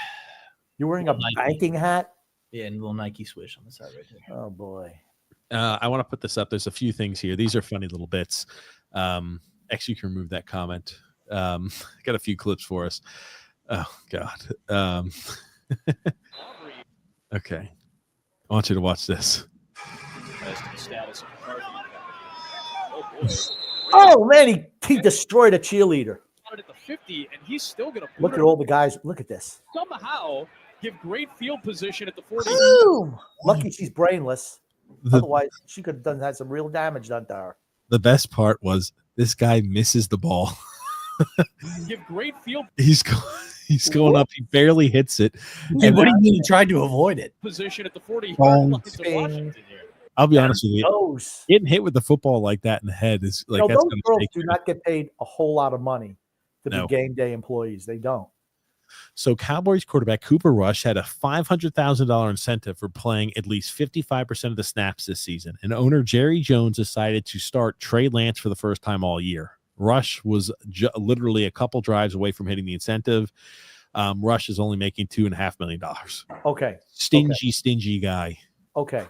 You're wearing a banking hat? Yeah, and a little Nike swish on the side right there. Oh, boy. I want to put this up. There's a few things here. These are funny little bits. X, you can remove that comment. Got a few clips for us. Oh, God. Okay. I want you to watch this. Oh, man, he destroyed a cheerleader. At the 50, and he's still going to look at all the guys. Look at this. Somehow give great field position at the 40. Boom! Lucky she's brainless. Otherwise, she could have had some real damage done to her. The best part was this guy misses the ball. Give great field. He's going up. He barely hits it. And what do you mean he tried to avoid it? Position at the 40. I'll be honest with you. Getting hit with the football like that in the head is like that's those girls do not get paid a whole lot of money to be game day employees. They don't. So Cowboys quarterback Cooper Rush had a $500,000 incentive for playing at least 55% of the snaps this season. And owner Jerry Jones decided to start Trey Lance for the first time all year. Rush was literally a couple drives away from hitting the incentive. Rush is only making $2.5 million. Okay. Stingy guy. Okay.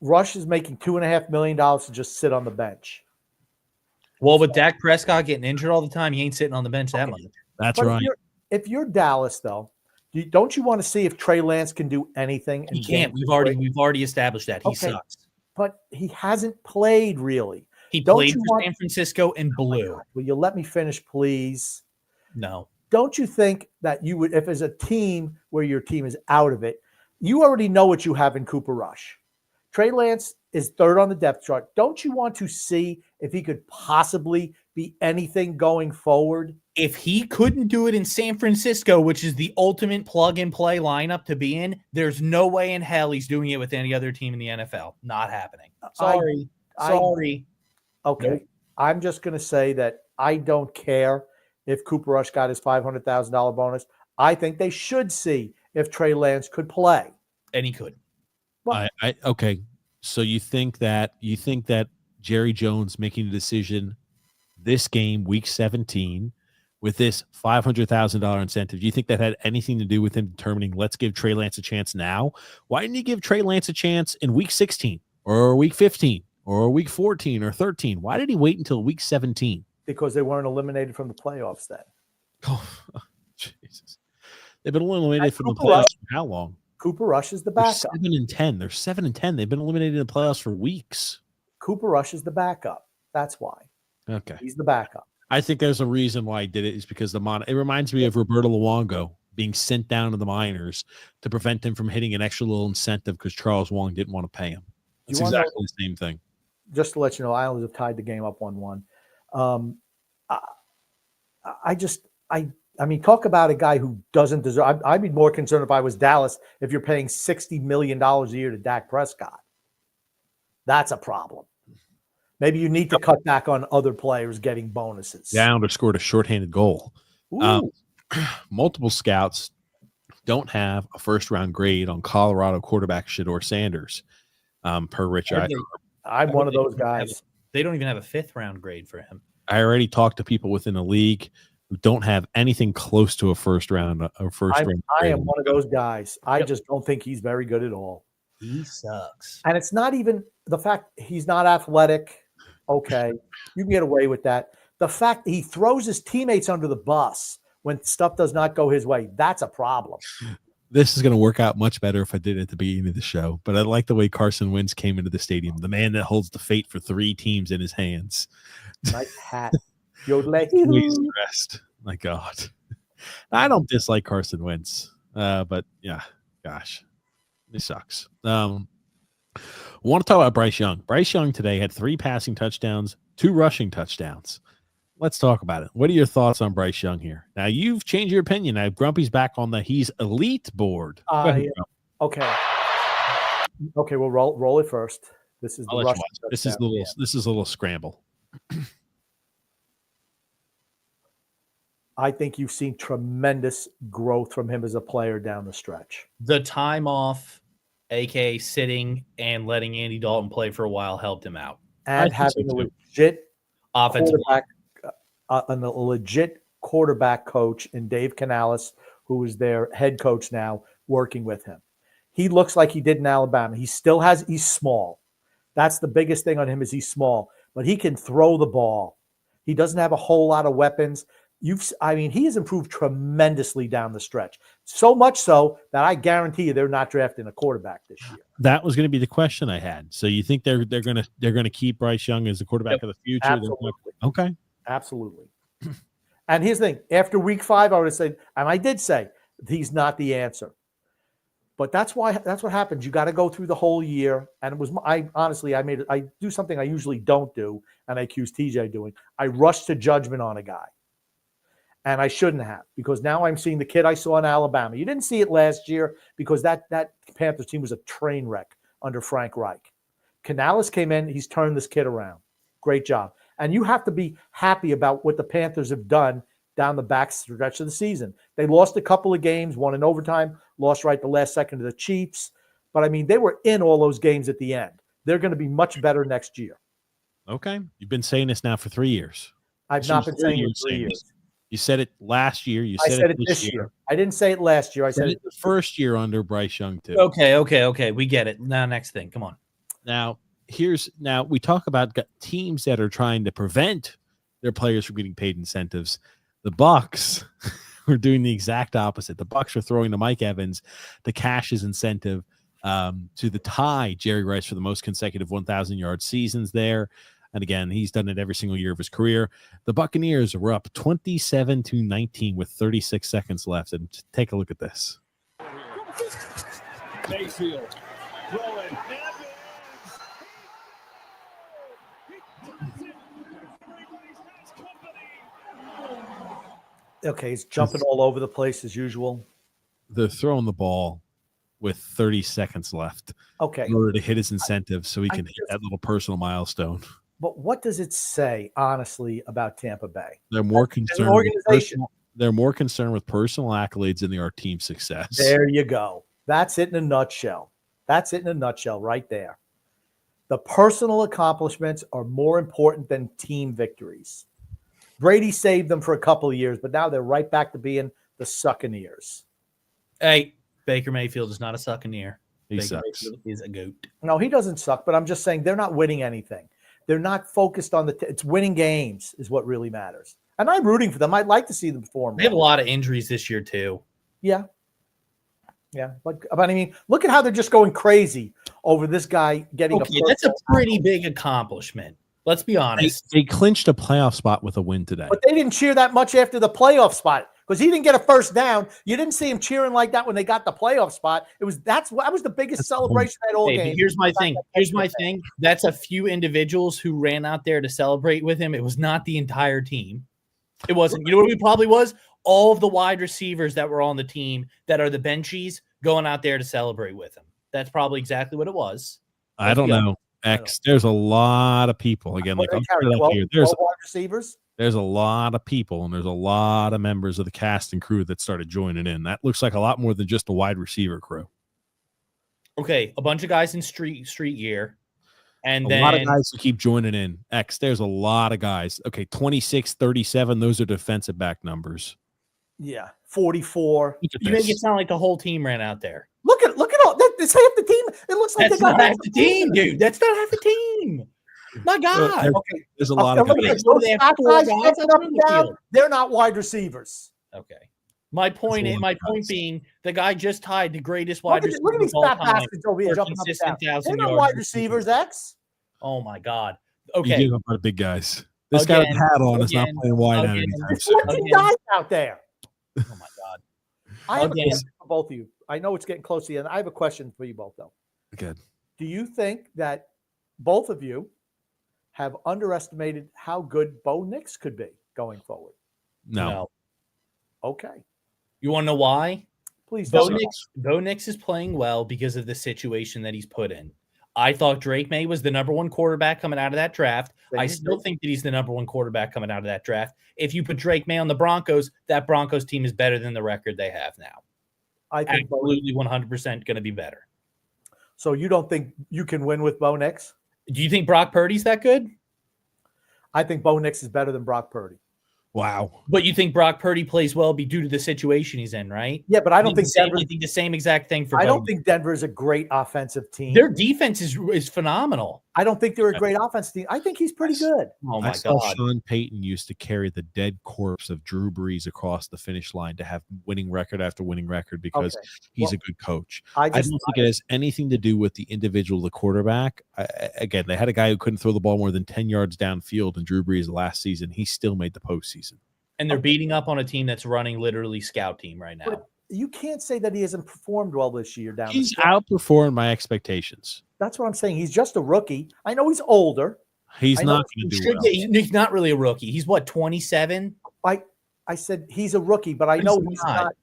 Rush is making $2.5 million to just sit on the bench. Well, with Dak Prescott getting injured all the time, he ain't sitting on the bench that much. That's right. If you're Dallas, though, don't you want to see if Trey Lance can do anything? He can't. We've already established that. He sucks. But he hasn't played really. He played for San Francisco and blew. Will you let me finish, please? No. don't you think that you would, if as a team where your team is out of it, you already know what you have in Cooper Rush. Trey Lance is third on the depth chart. Don't you want to see if he could possibly be anything going forward? If he couldn't do it in San Francisco, which is the ultimate plug-and-play lineup to be in, there's no way in hell he's doing it with any other team in the NFL. Not happening. Sorry. Okay. Nope. I'm just going to say that I don't care if Cooper Rush got his $500,000 bonus. I think they should see if Trey Lance could play. And he could. Well, okay. So you think that Jerry Jones making a decision this game, week 17, with this $500,000 incentive, do you think that had anything to do with him determining, let's give Trey Lance a chance now? Why didn't he give Trey Lance a chance in week 16 or week 15 or week 14 or 13? Why did he wait until week 17? Because they weren't eliminated from the playoffs then. Oh, Jesus. They've been eliminated from the playoffs for how long? Cooper Rush is the backup. They're 7-10. They're 7-10. They've been eliminated in the playoffs for weeks. Cooper Rush is the backup. That's why. Okay. He's the backup. I think there's a reason why he did it is because it reminds me of Roberto Luongo being sent down to the minors to prevent him from hitting an extra little incentive because Charles Wong didn't want to pay him. It's exactly the same thing. Just to let you know, Islanders have tied the game up 1-1. I mean, talk about a guy who doesn't deserve. I'd be more concerned if I was Dallas if you're paying $60 million a year to Dak Prescott. That's a problem. Maybe you need to cut back on other players getting bonuses. Down or scored a shorthanded goal. Multiple scouts don't have a first-round grade on Colorado quarterback Shedeur Sanders, per Richard. I'm one of those guys. They don't even have a fifth-round grade for him. I already talked to people within the league who don't have anything close to a first-round grade. I am one of those guys. I just don't think he's very good at all. He sucks. And it's not even the fact he's not athletic. Okay, you can get away with that. The fact that he throws his teammates under the bus when stuff does not go his way, that's a problem. This is going to work out much better if I did it at the beginning of the show, but I like the way Carson Wentz came into the stadium, the man that holds the fate for 3 teams in his hands. Nice hat. He's dressed. My God. I don't dislike Carson Wentz, but yeah, gosh, it sucks. I want to talk about Bryce Young. Bryce Young today had 3 passing touchdowns, 2 rushing touchdowns. Let's talk about it. What are your thoughts on Bryce Young here? Now, you've changed your opinion. Now, Grumpy's back on the he's elite board. Okay. Okay, we'll roll it first. This is the rush. This is a little scramble. I think you've seen tremendous growth from him as a player down the stretch. The time off, aka sitting and letting Andy Dalton play for a while, helped him out. And having a legit offensive quarterback coach in Dave Canales, who is their head coach now, working with him. He looks like he did in Alabama. He's small. That's the biggest thing on him is he's small, but he can throw the ball. He doesn't have a whole lot of weapons. He has improved tremendously down the stretch. So much so that I guarantee you they're not drafting a quarterback this year. That was going to be the question I had. So you think they're going to keep Bryce Young as the quarterback of the future? Absolutely. Okay. Absolutely. And here's the thing. After week 5, I would have said, and I did say, he's not the answer. But that's what happens. You got to go through the whole year. And I do something I usually don't do, and I accuse TJ doing. I rush to judgment on a guy. And I shouldn't have, because now I'm seeing the kid I saw in Alabama. You didn't see it last year because that Panthers team was a train wreck under Frank Reich. Canales came in. He's turned this kid around. Great job. And you have to be happy about what the Panthers have done down the back stretch of the season. They lost a couple of games, one in overtime, lost right the last second to the Chiefs. But, they were in all those games at the end. They're going to be much better next year. Okay. You've been saying this now for 3 years. I've not been saying it for 3 years. You said it last year. I said it this year. I didn't say it last year. I said it the first year under Bryce Young, too. Okay. We get it. Now, next thing. Come on. Now we talk about teams that are trying to prevent their players from getting paid incentives. The Bucs were doing the exact opposite. The Bucs are throwing to Mike Evans to cash his incentive to the tie Jerry Rice for the most consecutive 1,000-yard seasons there. And again, he's done it every single year of his career. The Buccaneers were up 27-19 with 36 seconds left. And take a look at this. Mayfield throwing. Okay, he's jumping all over the place as usual. They're throwing the ball with 30 seconds left Okay. in order to hit his incentive so he can hit that little personal milestone. But what does it say, honestly, about Tampa Bay? They're more concerned organization. They're more concerned with personal accolades than they are team success. There you go. That's it in a nutshell. That's it in a nutshell right there. The personal accomplishments are more important than team victories. Brady saved them for a couple of years, but now they're right back to being the Succaneers. Hey, Baker Mayfield is not a Succaneer. He Baker sucks. Mayfield is a goat. No, he doesn't suck, but I'm just saying they're not winning anything. They're not focused on it's winning games is what really matters. And I'm rooting for them. I'd like to see them perform. They have a lot of injuries this year, too. Yeah. Yeah. But I mean, look at how they're just going crazy over this guy getting that's a pretty big accomplishment. Let's be honest. They clinched a playoff spot with a win today. But they didn't cheer that much after the playoff spot because he didn't get a first down. You didn't see him cheering like that when they got the playoff spot. That was the biggest celebration of that whole game. Here's my thing. That's a few individuals who ran out there to celebrate with him. It was not the entire team. It wasn't. You know what it probably was? All of the wide receivers that were on the team that are the benchies going out there to celebrate with him. That's probably exactly what it was. I don't know. There's a lot of people. Again, like I'm sure up here. There's wide receivers. There's a lot of people, and there's a lot of members of the cast and crew that started joining in. That looks like a lot more than just a wide receiver crew. Okay, a bunch of guys in street gear. And then a lot of guys who keep joining in. There's a lot of guys. Okay, 26, 37, those are defensive back numbers. Yeah, 44. You make it sound like the whole team ran out there. Look at all that's half the team. It looks like that's not half the team, dude. That's not half the team. My God. Okay. There's a lot of guys. They're not wide receivers. Okay. My point being, the guy just tied the greatest wide receiver. Look at these fat bastards over here jumping up and down. They're not wide receivers, X. Oh my God. Okay. You get big guys. This guy with a hat on is not playing wide out anytime soon. 14 guys out there. Oh my God. I have a question for both of you. I know it's getting close to the end. I have a question for you both, though. Good. Do you think that both of you have underestimated how good Bo Nix could be going forward? No. Okay. You want to know why? Please. Bo Nix is playing well because of the situation that he's put in. I thought Drake May was the number one quarterback coming out of that draft. I still think that he's the number one quarterback coming out of that draft. If you put Drake May on the Broncos, that Broncos team is better than the record they have now. I think absolutely 100% going to be better. So you don't think you can win with Bo Nix? Do you think Brock Purdy's that good? I think Bo Nix is better than Brock Purdy. Wow. But you think Brock Purdy plays well due to the situation he's in, right? Yeah, but I don't think the same exact thing for I don't think Denver is a great offensive team. Their defense is phenomenal. I don't think they're a great offensive team. I think he's pretty good. Oh my God. Sean Payton used to carry the dead corpse of Drew Brees across the finish line to have winning record after winning record because he's a good coach. I don't think it has anything to do with the individual, the quarterback. Again, they had a guy who couldn't throw the ball more than 10 yards downfield in Drew Brees last season. He still made the postseason. And they're beating up on a team that's running literally scout team right now. But you can't say that he hasn't performed well this year. He's outperformed my expectations. That's what I'm saying. He's just a rookie. I know he's older. He's not going to do well. He's not really a rookie. He's what, 27? I said he's a rookie, but I know he's not.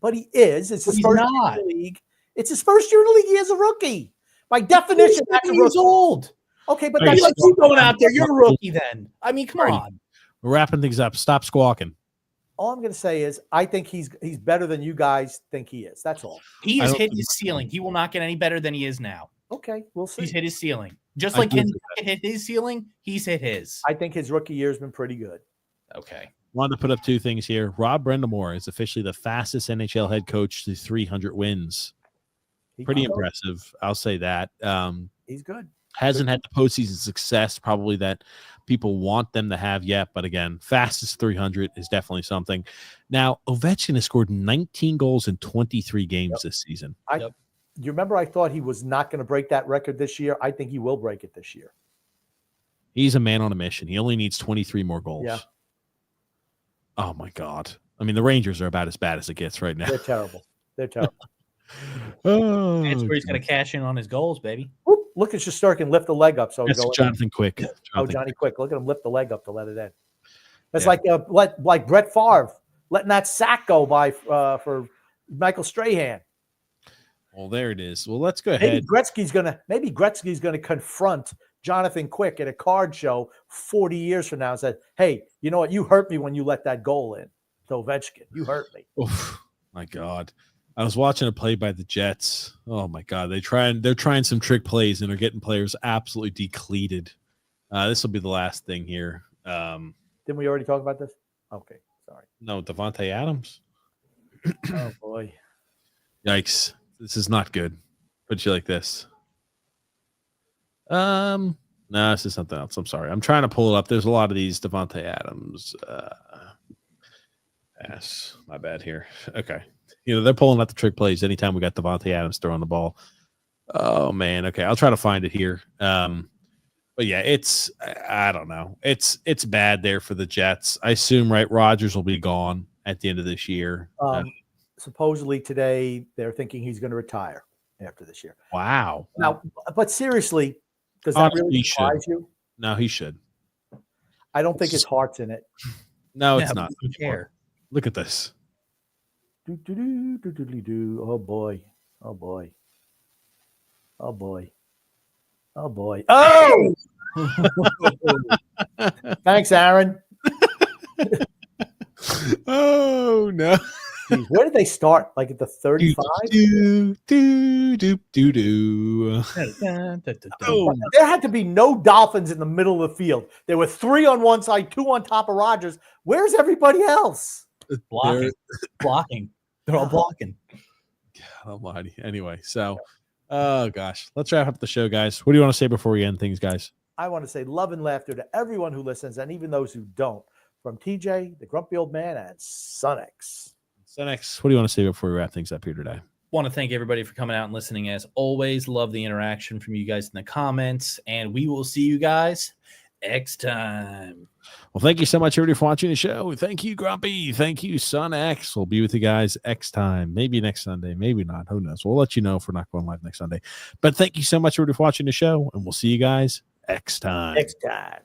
But he is. It's his first year in the league. It's his first year in the league. He is a rookie. By definition, that's a rookie. He's old. Okay, but that's like you going out there. You're a rookie then. I mean, come on. We're wrapping things up. Stop squawking. All I'm going to say is I think he's better than you guys think he is. That's all. He has hit his ceiling. He will not get any better than he is now. Okay, we'll see. He's hit his ceiling. Just like Kenny hit his ceiling, he's hit his. I think his rookie year has been pretty good. Okay. Wanted to put up two things here. Rob Brendamore is officially the fastest NHL head coach to 300 wins. Pretty impressive. I'll say that. He's good. Hasn't had the postseason success probably that people want them to have yet. But again, fastest 300 is definitely something. Now, Ovechkin has scored 19 goals in 23 games this season. You remember I thought he was not going to break that record this year? I think he will break it this year. He's a man on a mission. He only needs 23 more goals. Yeah. Oh my God. I mean, the Rangers are about as bad as it gets right now. They're terrible. They're terrible. Oh, That's where he's going to cash in on his goals, baby. Whoop, look at Shesterkin lift the leg up. So that's go Jonathan Quick. Johnny Quick. Look at him lift the leg up to let it in. It's Yeah. like Brett Favre letting that sack go by for Michael Strahan. Well, there it is. Well, let's go ahead. Maybe Gretzky's gonna confront Jonathan Quick at a card show 40 years from now and say, "Hey, you know what? You hurt me when you let that goal in to Ovechkin. You hurt me." Oof, my God. I was watching a play by the Jets. Oh my God. They're trying some trick plays and they're getting players absolutely depleted. This will be the last thing here. Didn't we already talk about this? Okay, sorry. No, Devontae Adams. Oh boy. Yikes. This is not good. Put you like this. No, this is something else. I'm sorry. I'm trying to pull it up. There's a lot of these Devontae Adams. Pass. My bad here. Okay. They're pulling out the trick plays anytime we got Devontae Adams throwing the ball. Oh man. Okay. I'll try to find it here. But yeah, I don't know. It's bad there for the Jets. I assume, right, Rodgers will be gone at the end of this year. Supposedly today they're thinking he's going to retire after this year. Wow. Now, but seriously, does that really surprise you? No, he should. I don't think his heart's in it. No, it's not. Care. Look at this. Oh boy. Oh boy. Oh boy. Oh boy. Oh! Thanks, Aaron. Oh no. Jeez, where did they start? Like at the 35? Oh. There had to be no Dolphins in the middle of the field. There were 3 on one side, 2 on top of Rodgers. Where's everybody else? Blocking. They're all blocking. God almighty. Anyway, so, oh gosh, let's wrap up the show, guys. What do you want to say before we end things, guys? I want to say love and laughter to everyone who listens and even those who don't. From TJ, the grumpy old man, and Sunix. Sunix, what do you want to say before we wrap things up here today? Want to thank everybody for coming out and listening. As always, love the interaction from you guys in the comments, and we will see you guys next time. Well, thank you so much, everybody, for watching the show. Thank you, Grumpy. Thank you, Sun X. We'll be with you guys next time. Maybe next Sunday. Maybe not. Who knows? We'll let you know if we're not going live next Sunday. But thank you so much, everybody, for watching the show, and we'll see you guys next time. Next time.